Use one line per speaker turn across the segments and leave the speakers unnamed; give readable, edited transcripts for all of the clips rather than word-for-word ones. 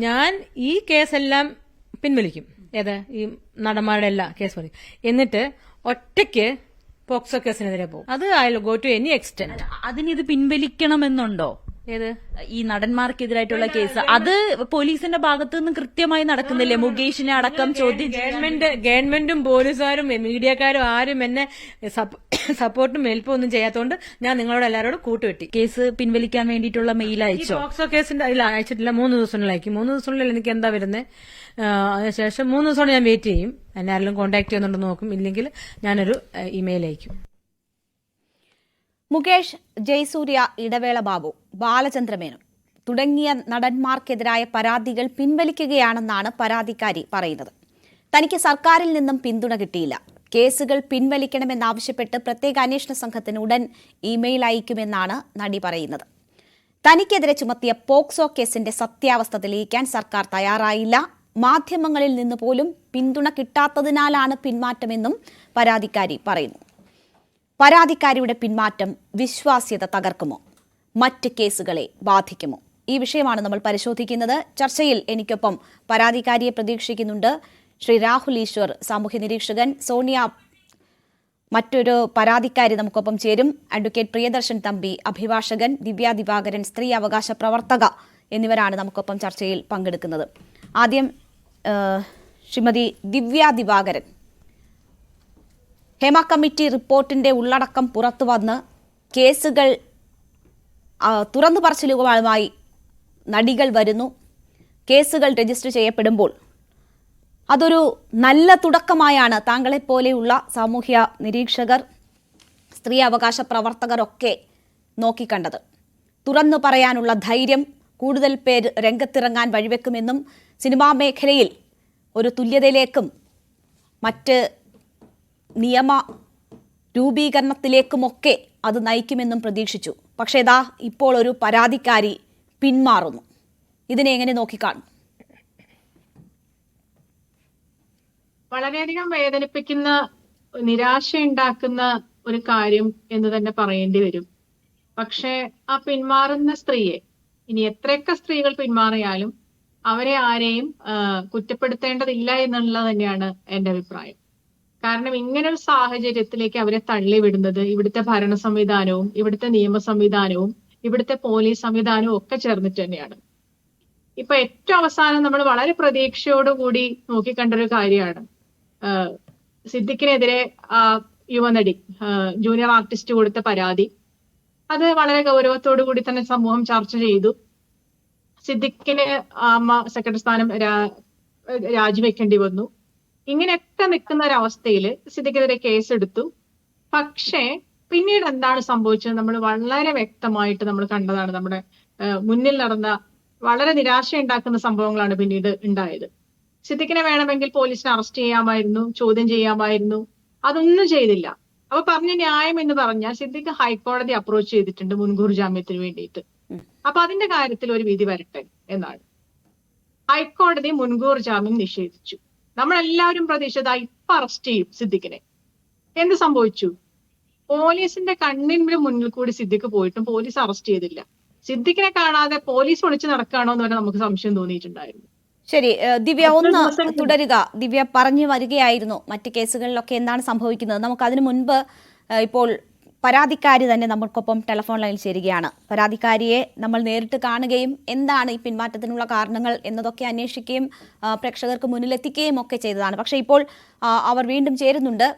ഞാൻ ഈ കേസെല്ലാം പിൻവലിക്കും. ഏത് ഈ നടന്മാരുടെ എല്ലാ കേസ് പറയും. എന്നിട്ട് ഒറ്റയ്ക്ക് പോക്സോ കേസിനെതിരെ പോകും. അത് I will go to any extent.
അതിനിത് പിൻവലിക്കണമെന്നുണ്ടോ?
ഏത്
ഈ നടന്മാർക്കെതിരായിട്ടുള്ള കേസ് അത് പോലീസിന്റെ ഭാഗത്തു നിന്നും കൃത്യമായി നടക്കുന്നില്ലേ? മുകേഷിനെ അടക്കം ചോദ്യം
ഗവൺമെന്റും പോലീസുകാരും മീഡിയക്കാരും ആരും എന്നെ സപ്പോർട്ടും ഹെൽപ്പും ഒന്നും ചെയ്യാത്തതുകൊണ്ട് ഞാൻ നിങ്ങളോട് എല്ലാവരോടും കൂട്ടുകെട്ടി.
കേസ് പിൻവലിക്കാൻ വേണ്ടിയിട്ടുള്ള മെയിൽ അയച്ചോ?
പോക്സോ കേസിന്റെ അയച്ചിട്ടില്ല. 3 ദിവസത്തിനുള്ളിൽ അയക്കും. 3 ദിവസത്തിനുള്ളിൽ എനിക്ക് എന്താ വരുന്നത്, അതിനുശേഷം 3 ദിവസം ഞാൻ വെയിറ്റ് ചെയ്യും. എന്നെ ആരെങ്കിലും കോൺടാക്ട് ചെയ്യുന്നുണ്ടോ നോക്കും. ഇല്ലെങ്കിൽ ഞാനൊരു ഇമെയിൽ അയക്കും.
മുകേഷ്, ജയസൂര്യ, ഇടവേള ബാബു, ബാലചന്ദ്രമേനോൻ തുടങ്ങിയ നടന്മാർക്കെതിരായ പരാതികൾ പിൻവലിക്കുകയാണെന്നാണ് പരാതിക്കാരി പറയുന്നത്. തനിക്ക് സർക്കാരിൽ നിന്നും പിന്തുണ കിട്ടിയില്ല. കേസുകൾ പിൻവലിക്കണമെന്നാവശ്യപ്പെട്ട് പ്രത്യേക അന്വേഷണ സംഘത്തിന് ഉടൻ ഇമെയിൽ അയക്കുമെന്നാണ് നടി പറയുന്നത്. തനിക്കെതിരെ ചുമത്തിയ പോക്സോ കേസിന്റെ സത്യാവസ്ഥ തെളിയിക്കാൻ സർക്കാർ തയ്യാറായില്ല. മാധ്യമങ്ങളിൽ നിന്ന് പോലും പിന്തുണ കിട്ടാത്തതിനാലാണ് പിന്മാറ്റമെന്നും പരാതിക്കാരി പറയുന്നു. പരാതിക്കാരിയുടെ പിന്മാറ്റം വിശ്വാസ്യത തകർക്കുമോ? മറ്റ് കേസുകളെ ബാധിക്കുമോ? ഈ വിഷയമാണ് നമ്മൾ പരിശോധിക്കുന്നത്. ചർച്ചയിൽ എനിക്കൊപ്പം പരാതിക്കാരിയെ പ്രതീക്ഷിക്കുന്നുണ്ട് ശ്രീ രാഹുൽ ഈശ്വർ, സാമൂഹ്യ നിരീക്ഷകൻ. സോണിയ, മറ്റൊരു പരാതിക്കാരി നമുക്കൊപ്പം ചേരും. അഡ്വക്കേറ്റ് പ്രിയദർശൻ തമ്പി, അഭിഭാഷകൻ. ദിവ്യ ദിവാകരൻ, സ്ത്രീ അവകാശ പ്രവർത്തക എന്നിവരാണ് നമുക്കൊപ്പം ചർച്ചയിൽ പങ്കെടുക്കുന്നത്. ആദ്യം ശ്രീമതി ദിവ്യ ദിവാകരൻ. ഹേമ കമ്മിറ്റി റിപ്പോർട്ടിന്റെ ഉള്ളടക്കം പുറത്തുവന്ന് കേസുകൾ തുറന്നു പറച്ചിലുകളുമായി നടികൾ വരുന്നു. കേസുകൾ രജിസ്റ്റർ ചെയ്യപ്പെടുമ്പോൾ അതൊരു നല്ല തുടക്കമായാണ് താങ്കളെപ്പോലെയുള്ള സാമൂഹ്യ നിരീക്ഷകർ, സ്ത്രീ അവകാശ പ്രവർത്തകരൊക്കെ നോക്കിക്കണ്ടത്. തുറന്നു പറയാനുള്ള ധൈര്യം കൂടുതൽ പേര് രംഗത്തിറങ്ങാൻ വഴിവെക്കുമെന്നും സിനിമാ മേഖലയിൽ ഒരു തുല്യതയിലേക്കും മറ്റ് നിയമ രൂപീകരണത്തിലേക്കുമൊക്കെ അത് നയിക്കുമെന്നും പ്രതീക്ഷിച്ചു. പക്ഷേ ഇതാ ഇപ്പോൾ ഒരു പരാതിക്കാരി പിന്മാറുന്നു. ഇതിനെ എങ്ങനെ നോക്കിക്കാണും?
വളരെയധികം വേദനിപ്പിക്കുന്ന, നിരാശയുണ്ടാക്കുന്ന ഒരു കാര്യം എന്ന് തന്നെ പറയേണ്ടി വരും. പക്ഷെ ആ പിന്മാറുന്ന സ്ത്രീയെ, ഇനി എത്രയൊക്കെ സ്ത്രീകൾ പിന്മാറിയാലും അവരെ ആരെയും കുറ്റപ്പെടുത്തേണ്ടതില്ല എന്നുള്ളത് തന്നെയാണ് എന്റെ അഭിപ്രായം. കാരണം ഇങ്ങനൊരു സാഹചര്യത്തിലേക്ക് അവരെ തള്ളിവിടുന്നത് ഇവിടുത്തെ ഭരണ സംവിധാനവും ഇവിടുത്തെ നിയമ സംവിധാനവും ഇവിടുത്തെ പോലീസ് സംവിധാനവും ഒക്കെ ചേർന്നിട്ട് തന്നെയാണ്. ഇപ്പൊ ഏറ്റവും അവസാനം നമ്മൾ വളരെ പ്രതീക്ഷയോടുകൂടി നോക്കിക്കണ്ടൊരു കാര്യമാണ് സിദ്ദിഖിനെതിരെ യുവനടി ജൂനിയർ ആർട്ടിസ്റ്റ് കൊടുത്ത പരാതി. അത് വളരെ ഗൗരവത്തോടു കൂടി തന്നെ സമൂഹം ചർച്ച ചെയ്തു. സിദ്ദിഖിന് അമ്മ സെക്രട്ടറി സ്ഥാനം രാജിവെക്കേണ്ടി വന്നു. ഇങ്ങനെയൊക്കെ നിൽക്കുന്ന ഒരവസ്ഥയിൽ സിദ്ദിഖിനെതിരെ കേസെടുത്തു. പക്ഷേ പിന്നീട് എന്താണ് സംഭവിച്ചത് നമ്മൾ വളരെ വ്യക്തമായിട്ട് നമ്മൾ കണ്ടതാണ്. നമ്മുടെ മുന്നിൽ നടന്ന വളരെ നിരാശയുണ്ടാക്കുന്ന സംഭവങ്ങളാണ് പിന്നീട് ഉണ്ടായത്. സിദ്ദിഖിനെ വേണമെങ്കിൽ പോലീസിനെ അറസ്റ്റ് ചെയ്യാമായിരുന്നു, ചോദ്യം ചെയ്യാമായിരുന്നു. അതൊന്നും ചെയ്തില്ല. അപ്പൊ പറഞ്ഞ ന്യായം എന്ന് പറഞ്ഞാൽ സിദ്ദിഖ് ഹൈക്കോടതി അപ്രോച്ച് ചെയ്തിട്ടുണ്ട് മുൻകൂർ ജാമ്യത്തിന് വേണ്ടിയിട്ട്. അപ്പൊ അതിന്റെ കാര്യത്തിൽ ഒരു വിധി വരട്ടെ എന്നാണ്. ഹൈക്കോടതി മുൻകൂർ ജാമ്യം നിഷേധിച്ചു. നമ്മളെല്ലാവരും പ്രതീക്ഷിച്ചത് ഇപ്പൊ അറസ്റ്റ് ചെയ്യും സിദ്ദിഖിനെ. എന്ത് സംഭവിച്ചു? പോലീസിന്റെ കണ്ണിന് മുന്നിൽ കൂടി സിദ്ദിഖ് പോയിട്ടും പോലീസ് അറസ്റ്റ് ചെയ്തില്ല. സിദ്ദിഖിനെ കാണാതെ പോലീസ് ഒളിച്ചു നടക്കുകയാണോ എന്ന് വരെ നമുക്ക് സംശയം തോന്നിയിട്ടുണ്ടായിരുന്നു.
ശരി, ദിവ്യ ഒന്ന് തുടരുക. ദിവ്യ പറഞ്ഞു വരികയായിരുന്നു മറ്റ് കേസുകളിലൊക്കെ എന്താണ് സംഭവിക്കുന്നത്. നമുക്ക് അതിനു മുൻപ് ഇപ്പോൾ പരാതിക്കാരി തന്നെ നമുക്കൊപ്പം ടെലിഫോൺ ലൈനിൽ ചേരുകയാണ്. പരാതിക്കാരിയെ നമ്മൾ നേരിട്ട് കാണുകയും എന്താണ് ഈ പിന്മാറ്റത്തിനുള്ള കാരണങ്ങൾ എന്നതൊക്കെ അന്വേഷിക്കുകയും പ്രേക്ഷകർക്ക് മുന്നിലെത്തിക്കുകയും ഒക്കെ ചെയ്തതാണ്. പക്ഷേ ഇപ്പോൾ അവർ വീണ്ടും ചേരുന്നുണ്ട്.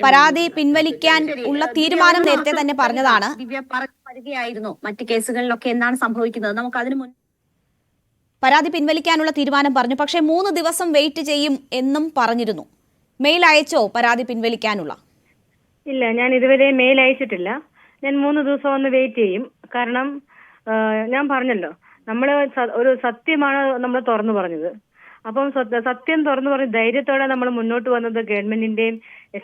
പരാതി പിൻവലിക്കാൻ ഉള്ള തീരുമാനം നേരത്തെ തന്നെ പറഞ്ഞതാണ്. ദിവ്യ പറഞ്ഞു വരികയായിരുന്നു മറ്റ് കേസുകളിലൊക്കെ എന്താണ് സംഭവിക്കുന്നത്. നമുക്ക് അതിനു മുൻപ് പരാതി പിൻവലിക്കാനുള്ള തീരുമാനം പറഞ്ഞു. പക്ഷേ 3 ദിവസം വെയിറ്റ് ചെയ്യും എന്നും പറഞ്ഞിരുന്നു. മെയിൽ അയച്ചോ പരാതി പിൻവലിക്കാനുള്ള?
ഇല്ല, ഞാൻ ഇതുവരെ മെയിൽ അയച്ചിട്ടില്ല. ഞാൻ 3 ദിവസം ഒന്ന് വെയിറ്റ് ചെയ്യും. കാരണം ഞാൻ പറഞ്ഞല്ലോ, നമ്മൾ ഒരു സത്യമാണ് നമ്മൾ തുറന്നു പറഞ്ഞത്. അപ്പം സത്യം തുറന്നു പറഞ്ഞ് ധൈര്യത്തോടെ നമ്മൾ മുന്നോട്ട് വന്നത് ഗവൺമെന്റിന്റെയും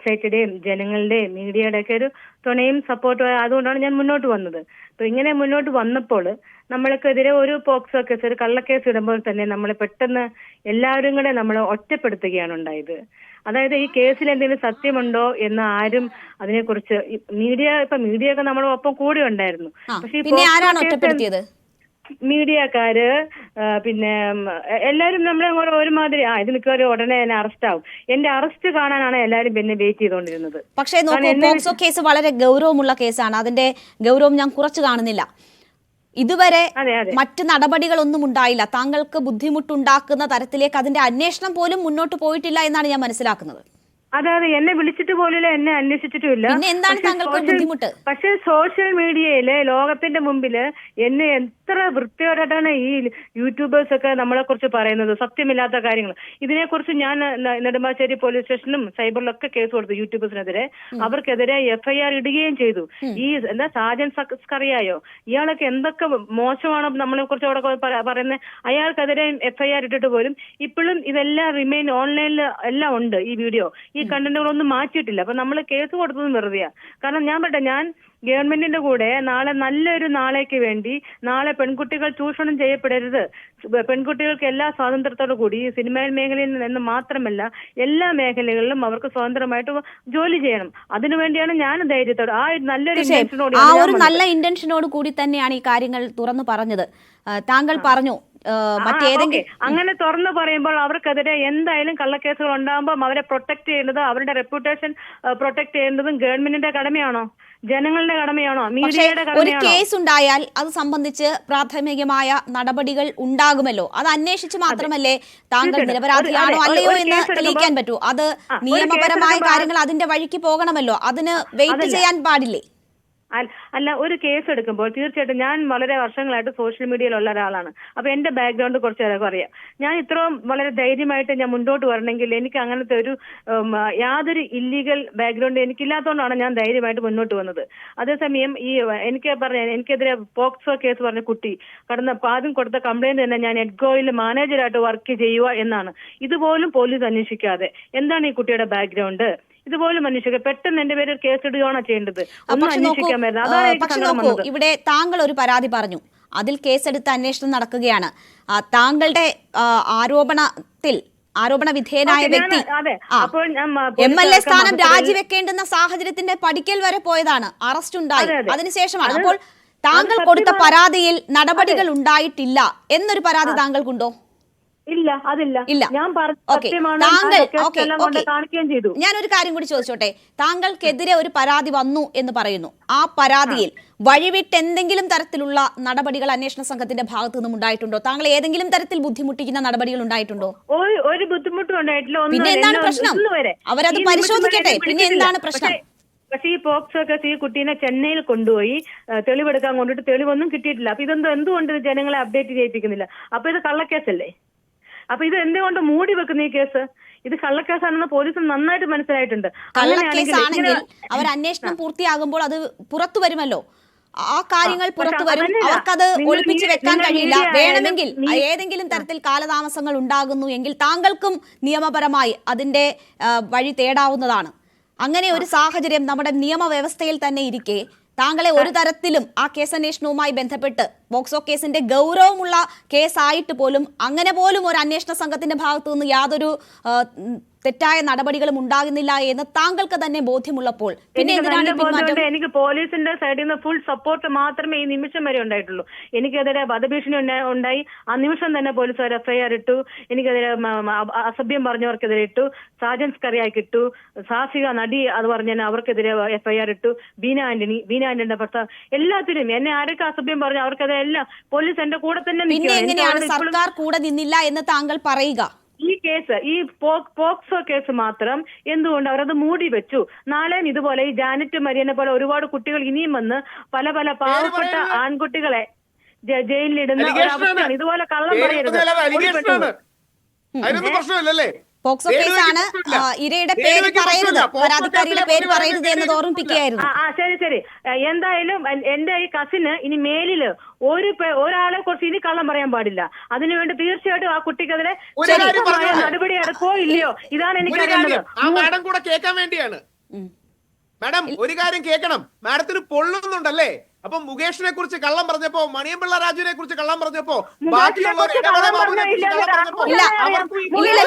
SITയുടെയും ജനങ്ങളുടെയും മീഡിയയുടെ ഒക്കെ ഒരു തുണയും സപ്പോർട്ടും. അതുകൊണ്ടാണ് ഞാൻ മുന്നോട്ട് വന്നത്. അപ്പൊ ഇങ്ങനെ മുന്നോട്ട് വന്നപ്പോൾ നമ്മൾക്കെതിരെ ഒരു പോക്സോ കേസ്, ഒരു കള്ളക്കേസ് ഇടുമ്പോൾ തന്നെ നമ്മളെ പെട്ടെന്ന് എല്ലാവരും കൂടെ നമ്മൾ ഒറ്റപ്പെടുത്തുകയാണ് ഉണ്ടായത്. അതായത് ഈ കേസിൽ എന്തെങ്കിലും സത്യമുണ്ടോ എന്ന് ആരും അതിനെക്കുറിച്ച് മീഡിയ ഒക്കെ നമ്മളെ ഒപ്പം കൂടി ഉണ്ടായിരുന്നു.
പക്ഷെ പിന്നെ ആരാണ് ഒറ്റപ്പെടുത്തിയത്?
മീഡിയക്കാര് പിന്നെ എല്ലാരും നമ്മളെ ഒരുമാതിരി ഇത് മിക്കവാറും ഉടനെ തന്നെ അറസ്റ്റ് ആവും. എന്റെ അറസ്റ്റ് കാണാനാണ് എല്ലാരും പിന്നെ വെയിറ്റ് ചെയ്തുകൊണ്ടിരുന്നത്.
പക്ഷേ നോക്കൂ, പോക്സോ കേസ് വളരെ ഗൗരവമുള്ള കേസാണ്. അതിന്റെ ഗൗരവം ഞാൻ കുറച്ചു കാണുന്നില്ല. ഇതുവരെ മറ്റ് നടപടികളൊന്നും ഉണ്ടായില്ല. താങ്കൾക്ക് ബുദ്ധിമുട്ടുണ്ടാക്കുന്ന തരത്തിലേക്ക് അതിന്റെ അന്വേഷണം പോലും മുന്നോട്ട് പോയിട്ടില്ല എന്നാണ് ഞാൻ മനസ്സിലാക്കുന്നത്.
അതെ, എന്നെ വിളിച്ചിട്ട് പോലില്ല, എന്നെ അന്വേഷിച്ചിട്ടുമില്ല.
പിന്നെ എന്താണ് താങ്കൾക്ക് ബുദ്ധിമുട്ട്?
പക്ഷെ സോഷ്യൽ മീഡിയയില് ലോകത്തിന്റെ മുമ്പില് എന്നെ എത്ര വൃത്തിയോടായിട്ടാണ് ഈ യൂട്യൂബേഴ്സ് ഒക്കെ നമ്മളെ കുറിച്ച് പറയുന്നത്, സത്യമില്ലാത്ത കാര്യങ്ങൾ. ഇതിനെക്കുറിച്ച് ഞാൻ നെടുമ്പാശ്ശേരി പോലീസ് സ്റ്റേഷനിലും സൈബറിലൊക്കെ കേസ് കൊടുത്തു യൂട്യൂബേഴ്സിനെതിരെ. അവർക്കെതിരെ FIR ഇടുകയും ചെയ്തു. ഈ എന്താ സാജൻ സ്കറിയായോ, ഇയാളൊക്കെ എന്തൊക്കെ മോശമാണ് നമ്മളെ കുറിച്ച് അവിടെ പറയുന്നത്. അയാൾക്കെതിരെ FIR ഇട്ടിട്ട് പോലും ഇപ്പോഴും ഇതെല്ലാം റിമെയിൻ ഓൺലൈനിൽ എല്ലാം ഉണ്ട്. ഈ വീഡിയോ, ഈ കണ്ടന്റുകളൊന്നും മാറ്റിയിട്ടില്ല. അപ്പൊ നമ്മൾ കേസ് കൊടുത്തതും വെറുതെയാ. കാരണം ഞാൻ ഗവൺമെന്റിന്റെ കൂടെ നാളെ നല്ലൊരു നാളേക്ക് വേണ്ടി, നാളെ പെൺകുട്ടികൾ ചൂഷണം ചെയ്യപ്പെടരുത്, പെൺകുട്ടികൾക്ക് എല്ലാ സ്വാതന്ത്ര്യത്തോടു കൂടി സിനിമ മേഖലയിൽ നിന്ന് മാത്രമല്ല എല്ലാ മേഖലകളിലും അവർക്ക് സ്വതന്ത്രമായിട്ട് ജോലി ചെയ്യണം. അതിനുവേണ്ടിയാണ് ഞാൻ ധൈര്യത്തോടെ നല്ലൊരു
നല്ല ഇന്റൻഷനോട് കൂടി തന്നെയാണ് ഈ കാര്യങ്ങൾ തുറന്നു പറഞ്ഞത്. താങ്കൾ പറഞ്ഞു
അങ്ങനെ തുറന്നു പറയുമ്പോൾ അവർക്കെതിരെ എന്തായാലും കള്ളക്കേസുകൾ ഉണ്ടാകുമ്പോൾ അവരെ പ്രൊട്ടക്ട് ചെയ്യുന്നത്, അവരുടെ റെപ്യൂട്ടേഷൻ പ്രൊട്ടക്ട് ചെയ്യുന്നതും ഗവൺമെന്റിന്റെ കടമയാണോ, ജനങ്ങളുടെ കടമയാണോ, മീഡിയയുടെ കടമയാണോ?
ഒരു കേസ് ഉണ്ടായാൽ അത് സംബന്ധിച്ച് പ്രാഥമികമായ നടപടികൾ ഉണ്ടാകുമല്ലോ. അത് അന്വേഷിച്ച് മാത്രമല്ലേ താങ്കൾ നിരപരാധിയാണോ അല്ലയോ എന്ന് തെളിയിക്കാൻ പറ്റൂ. അത് നിയമപരമായ കാര്യങ്ങൾ അതിന്റെ വഴിക്ക് പോകണമല്ലോ. അതിന് വെയിറ്റ് ചെയ്യാൻ പാടില്ലേ?
അല്ല, ഒരു കേസ് എടുക്കുമ്പോൾ തീർച്ചയായിട്ടും ഞാൻ വളരെ വർഷങ്ങളായിട്ട് സോഷ്യൽ മീഡിയയിലുള്ള ഒരാളാണ്. അപ്പൊ എന്റെ ബാക്ക്ഗ്രൗണ്ട് കുറച്ച് പേരൊക്കെ അറിയാം. ഞാൻ ഇത്രയും വളരെ ധൈര്യമായിട്ട് ഞാൻ മുന്നോട്ട് വരണമെങ്കിൽ എനിക്ക് അങ്ങനത്തെ ഒരു യാതൊരു ഇല്ലീഗൽ ബാക്ക്ഗ്രൗണ്ട് എനിക്കില്ലാത്തതുകൊണ്ടാണ് ഞാൻ ധൈര്യമായിട്ട് മുന്നോട്ട് വന്നത്. അതേസമയം എനിക്കെതിരെ പോക്സോ കേസ് പറഞ്ഞ കുട്ടി ആദ്യം കൊടുത്ത കംപ്ലൈന്റ് തന്നെ ഞാൻ എഡ്ഗോയിൽ മാനേജറായിട്ട് വർക്ക് ചെയ്യുക എന്നാണ്. ഇതുപോലും പോലീസ് അന്വേഷിക്കാതെ എന്താണ് ഈ കുട്ടിയുടെ ബാക്ക്ഗ്രൗണ്ട്, ഇതുപോലും അന്വേഷിക്കുക. പെട്ടെന്ന് എന്റെ പേര് കേസ് ഇടുകയാണോ ചെയ്യേണ്ടത്?
പക്ഷെ നോക്കൂ, ഇവിടെ താങ്കൾ ഒരു പരാതി പറഞ്ഞു, അതിൽ കേസെടുത്ത് അന്വേഷണം നടക്കുകയാണ്. താങ്കളുടെ ആരോപണ വിധേയനായ വ്യക്തി MLA സ്ഥാനം രാജിവെക്കേണ്ടുന്ന സാഹചര്യത്തിന്റെ പടിക്കൽ വരെ പോയതാണ്, അറസ്റ്റ് ഉണ്ടായി, അതിനുശേഷമാണ്. അപ്പോൾ താങ്കൾ കൊടുത്ത പരാതിയിൽ നടപടികൾ ഉണ്ടായിട്ടില്ല എന്നൊരു പരാതി താങ്കൾക്കുണ്ടോ?
ഇല്ല, അതില്ല.
ഞാനൊരു കാര്യം കൂടി ചോദിച്ചോട്ടെ. താങ്കൾക്കെതിരെ ഒരു പരാതി വന്നു എന്ന് പറയുന്നു. ആ പരാതിയിൽ വഴിവിട്ട് എന്തെങ്കിലും തരത്തിലുള്ള നടപടികൾ അന്വേഷണ സംഘത്തിന്റെ ഭാഗത്തു നിന്നും ഉണ്ടായിട്ടുണ്ടോ? താങ്കൾ ഏതെങ്കിലും തരത്തിൽ ബുദ്ധിമുട്ടിക്കുന്ന നടപടികൾ ഉണ്ടായിട്ടുണ്ടോ?
ഒരു ബുദ്ധിമുട്ടും ഉണ്ടായിട്ടില്ല.
പിന്നെ എന്താണ് പ്രശ്നം? അവരത് പരിശോധിക്കട്ടെ. പിന്നെ എന്താണ് പ്രശ്നം?
പക്ഷേ ഈ പോക്സോ കേസ് ഈ കുട്ടീനെ ചെന്നൈയിൽ കൊണ്ടുപോയി തെളിവെടുക്കാൻ കൊണ്ടിട്ട് തെളിവൊന്നും കിട്ടിയിട്ടില്ല. അപ്പൊ എന്തുകൊണ്ട് ജനങ്ങളെ അപ്ഡേറ്റ് ചെയ്യിപ്പിക്കുന്നില്ല? അപ്പൊ ഇത് കള്ളക്കേസല്ലേ? അപ്പൊ ഇത് എന്തുകൊണ്ട് മൂടി വെക്കുന്ന ഈ കേസ്? ഇത് കള്ളക്കേസാണെന്ന് പോലീസ് നന്നായിട്ട് മനസ്സിലായിട്ടുണ്ട്.
കള്ളക്കേസാണെങ്കിൽ അവർ അന്വേഷണം പൂർത്തിയാകുമ്പോൾ അത് പുറത്തു വരുമല്ലോ. ആ കാര്യങ്ങൾ പുറത്തു വരും. അവർക്കത് ഒളിപ്പിച്ചു വെക്കാൻ കഴിയില്ല. വേണമെങ്കിൽ ഏതെങ്കിലും തരത്തിൽ കാലതാമസങ്ങൾ ഉണ്ടാകുന്നു എങ്കിൽ താങ്കൾക്കും നിയമപരമായി അതിന്റെ വഴി തേടാവുന്നതാണ്. അങ്ങനെ ഒരു സാഹചര്യം നമ്മുടെ നിയമവ്യവസ്ഥയിൽ തന്നെ ഇരിക്കെ താങ്കളെ ഒരു തരത്തിലും ആ കേസന്വേഷണവുമായി ബന്ധപ്പെട്ട് പോക്സോ കേസിന്റെ ഗൗരവമുള്ള കേസായിട്ട് പോലും അങ്ങനെ പോലും ഒരു അന്വേഷണ സംഘത്തിന്റെ ഭാഗത്തു നിന്ന് യാതൊരു തെറ്റായ നടപടികളും ഉണ്ടാകുന്നില്ല എന്ന് താങ്കൾക്ക് തന്നെ ബോധ്യമുള്ളപ്പോൾ പിന്നെ എന്തിനാണ് പിന്മാറ്റം?
എനിക്ക് പോലീസിന്റെ സൈഡിൽ നിന്ന് ഫുൾ സപ്പോർട്ട് മാത്രമേ ഈ നിമിഷം വരെ ഉണ്ടായിട്ടുള്ളൂ. എനിക്കെതിരെ വധഭീഷണി ഉണ്ടായി. ആ നിമിഷം തന്നെ പോലീസുകാർ FIR ഇട്ടു. എനിക്കെതിരെ അസഭ്യം പറഞ്ഞവർക്കെതിരെ ഇട്ടു. സാജൻ സ്കറിയാക്കി ഇട്ടു. സാഹസിക നടി അത് പറഞ്ഞാൽ അവർക്കെതിരെ FIR ഇട്ടു. ബീന ആന്റണിയുടെ ഭർത്താവ്, എല്ലാത്തിനും എന്നെ ആരൊക്കെ അസഭ്യം പറഞ്ഞു അവർക്കെതിരെ എല്ലാം പോലീസ് എന്റെ കൂടെ തന്നെ.
പിന്നെ എങ്ങനെയാണ് സർക്കാർ കൂടെ നിന്നില്ല എന്ന് താങ്കൾ പറയുക?
ഈ കേസ്, ഈ പോക്സോ കേസ് മാത്രം എന്തുകൊണ്ട് അവരത് മൂടി വെച്ചു? നാളെ ഇതുപോലെ ഈ ജാനറ്റ് മരിയനെ പോലെ ഒരുപാട് കുട്ടികൾ ഇനിയും വന്ന് പല പാവപ്പെട്ട ആൺകുട്ടികളെ ജയിലിലിടുന്ന ഒരവസ്ഥയാണ്. ഇതുപോലെ കള്ളം പറയരുത്.
പോക്സോ കേസാണ്. ഇരയുടെ പേര് പറയരുത്, പരാതിക്കാരിയുടെ പേര് പറയരുത് എന്ന് ഓർമ്മിപ്പിക്കുകയായിരുന്നു.
ശരി. എന്തായാലും എന്റെ ഈ കസിന് ഇനി മേലില് ഒരാളെ കുറിച്ച് ഇനി കള്ളം പറയാൻ പാടില്ല. അതിനുവേണ്ടി തീർച്ചയായിട്ടും ആ കുട്ടിക്കെതിരെ നടപടി എടുക്കോ ഇല്ലയോ, ഇതാണ് എനിക്ക് അറിയേണ്ടത്.
മാഡം കൂടെ കേൾക്കാൻ വേണ്ടിയാണ്. മാഡം ഒരു കാര്യം കേൾക്കണം. മാഡത്തിന് പൊള്ളുന്നുണ്ടല്ലേ? അപ്പൊ മുകേഷിനെ കുറിച്ച് കള്ളം പറഞ്ഞപ്പോ, മണിയമ്പിള്ള രാജുവിനെ കുറിച്ച് കള്ളം പറഞ്ഞപ്പോ,
മുകേഷിനെ
ബാക്കിയുള്ളവർ
കുറിച്ച്
ഇടവേള
കള്ളം
ബാബുവിനെ കുറിച്ച്
പറഞ്ഞില്ല,
കള്ളം പറഞ്ഞപ്പോ
ഇല്ല.
അവർക്കും ഈ
ഇല്ല,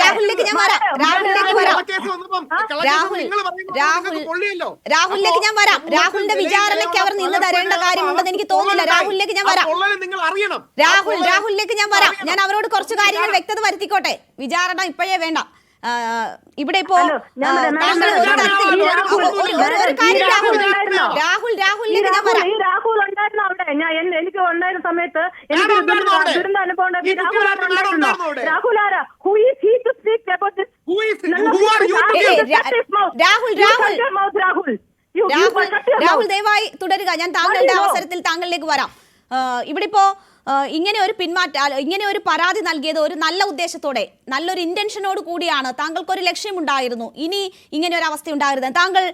രാഹുലിലേക്ക് ഞാൻ വരാം. രാഹുലിലേക്ക് വരാം.
കള്ളക്കേസ് വന്നപ്പം കള്ളക്കേസ് നിങ്ങൾ പറയുമ്പോൾ നിങ്ങൾക്ക് പൊള്ളിയല്ലോ.
രാഹുലിലേക്ക് ഞാൻ വരാം. രാഹുലിന്റെ വിചാരണയ്ക്ക് അവർ നിന്ന് തരേണ്ട കാര്യമുണ്ടെന്ന് എനിക്ക് തോന്നുന്നില്ല. രാഹുലിലേക്ക് ഞാൻ വരാം.
നിങ്ങൾ അറിയണം.
രാഹുലിലേക്ക് ഞാൻ വരാം. ഞാൻ അവരോട് കുറച്ച് കാര്യങ്ങൾ വ്യക്തത വരുത്തിക്കോട്ടെ. വിചാരണ ഇപ്പോഴേ വേണ്ട. ഇവിടെ ഇപ്പോ താങ്കൾ ഒരു തരത്തിൽ ഒരു കാര്യം രാഹുലിലേക്ക് ഞാൻ വരാം.
ഈ രാഹുൽ ഉണ്ടായിരുന്നു അവിടെ. എനിക്ക് ഉണ്ടായിരുന്ന സമയത്ത് എനിക്ക് ദുരന്ത അനുഭവം ഉണ്ടായിരുന്നു. രാഹുൽ ആരാ? Who is he to speak about this?
Rahul ദയവായി തുടരുക. ഞാൻ താങ്കളുടെ അവസരത്തിൽ താങ്കളിലേക്ക് വരാം. ഇവിടെ ഇപ്പോ ഇങ്ങനെ ഒരു പരാതി നൽകിയത് ഒരു നല്ല ഉദ്ദേശത്തോടെ, നല്ലൊരു ഇന്റൻഷനോട് കൂടിയാണ്. താങ്കൾക്കൊരു ലക്ഷ്യമുണ്ടായിരുന്നു, ഇനി ഇങ്ങനെ ഒരു അവസ്ഥ ഉണ്ടാകരുത്. താങ്കൾ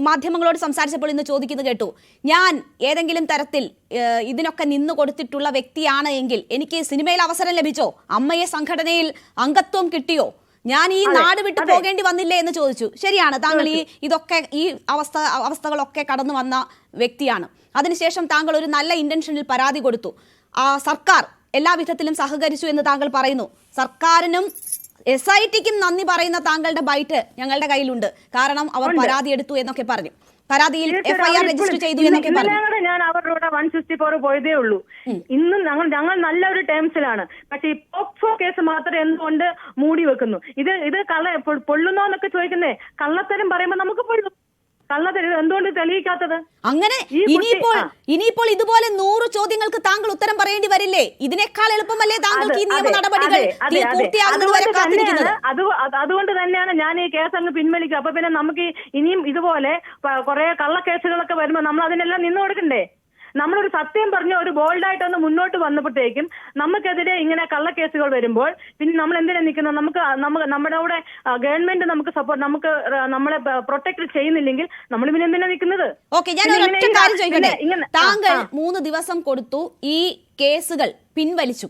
മാധ്യമങ്ങളോട് സംസാരിച്ചപ്പോൾ ഇന്ന് ചോദിക്കുന്നത് കേട്ടു, ഞാൻ ഏതെങ്കിലും തരത്തിൽ ഇതിനൊക്കെ നിന്ന് കൊടുത്തിട്ടുള്ള വ്യക്തിയാണ് എങ്കിൽ എനിക്ക് സിനിമയിൽ അവസരം ലഭിച്ചോ, അമ്മയെ സംഘടനയിൽ അംഗത്വം കിട്ടിയോ, ഞാൻ ഈ നാട് വിട്ടു പോകേണ്ടി വന്നില്ലേ എന്ന് ചോദിച്ചു. ശരിയാണ്, താങ്കൾ ഈ അവസ്ഥകളൊക്കെ കടന്നു വന്ന വ്യക്തിയാണ്. അതിനുശേഷം താങ്കൾ ഒരു നല്ല ഇന്റൻഷനിൽ പരാതി കൊടുത്തു. സർക്കാർ എല്ലാ വിധത്തിലും സഹകരിച്ചു എന്ന് താങ്കൾ പറയുന്നു. സർക്കാരിനും SITക്കും നന്ദി പറയുന്ന താങ്കളുടെ ബൈറ്റ് ഞങ്ങളുടെ കയ്യിലുണ്ട്. കാരണം അവർ പരാതി എടുത്തു എന്നൊക്കെ പറഞ്ഞു, പരാതിയിൽ FIR രജിസ്റ്റർ ചെയ്തു എന്നൊക്കെ പറഞ്ഞു.
ഞാൻ അവരുടെ 164 പോയതേ ഉള്ളൂ. ഇന്നും ഞങ്ങൾ നല്ലൊരു ടേംസിലാണ്. പക്ഷെ ഈ പോക്സോ കേസ് മാത്രം എന്തുകൊണ്ട് മൂടി വെക്കുന്നു? ഇത് പൊള്ളുന്നോ എന്നൊക്കെ ചോദിക്കുന്നേ. കള്ളത്തരം പറയുമ്പോൾ നമുക്ക് പൊള്ളും. കള്ളത്തരം എന്തുകൊണ്ട് തെളിയിക്കാത്തത്?
അങ്ങനെ ഇനിയിപ്പോൾ ഇതുപോലെ 100 ചോദ്യങ്ങൾക്ക് താങ്കൾ ഉത്തരം പറയേണ്ടി വരില്ലേ? ഇതിനേക്കാൾ എളുപ്പമല്ലേ താങ്കൾക്ക് ഈ നിയമ നടപടികൾ പൂർത്തിയാകുന്നത് വരെ കാത്തിരിക്കുന്നത്?
അതുകൊണ്ട് തന്നെയാണ് ഞാൻ ഈ കേസ് അങ്ങ് പിൻവലിക്കുക. അപ്പൊ പിന്നെ നമുക്ക് ഇനിയും ഇതുപോലെ കുറെ കള്ളക്കേസുകളൊക്കെ വരുമ്പോൾ നമ്മൾ അതിനെല്ലാം നിന്നു കൊടുക്കണ്ടേ? നമ്മളൊരു സത്യം പറഞ്ഞ ഒരു ബോൾഡായിട്ടൊന്ന് മുന്നോട്ട് വന്നപ്പോഴത്തേക്കും നമുക്കെതിരെ ഇങ്ങനെ കള്ളക്കേസുകൾ വരുമ്പോൾ പിന്നെ നമ്മൾ എന്തിനാ നിൽക്കുന്നത്? നമ്മുടെ കൂടെ ഗവൺമെന്റ് നമുക്ക് സപ്പോർട്ട്, നമ്മളെ പ്രൊട്ടക്ട് ചെയ്യുന്നില്ലെങ്കിൽ നമ്മൾ പിന്നെ എന്തിനാ നിൽക്കുന്നത്?
ഓക്കെ, ഞാൻ ഒരൊറ്റ കാര്യം ചോദിക്കട്ടെ. താങ്കൾ 3 ദിവസം കൊടുത്തു, ഈ കേസുകൾ പിൻവലിച്ചു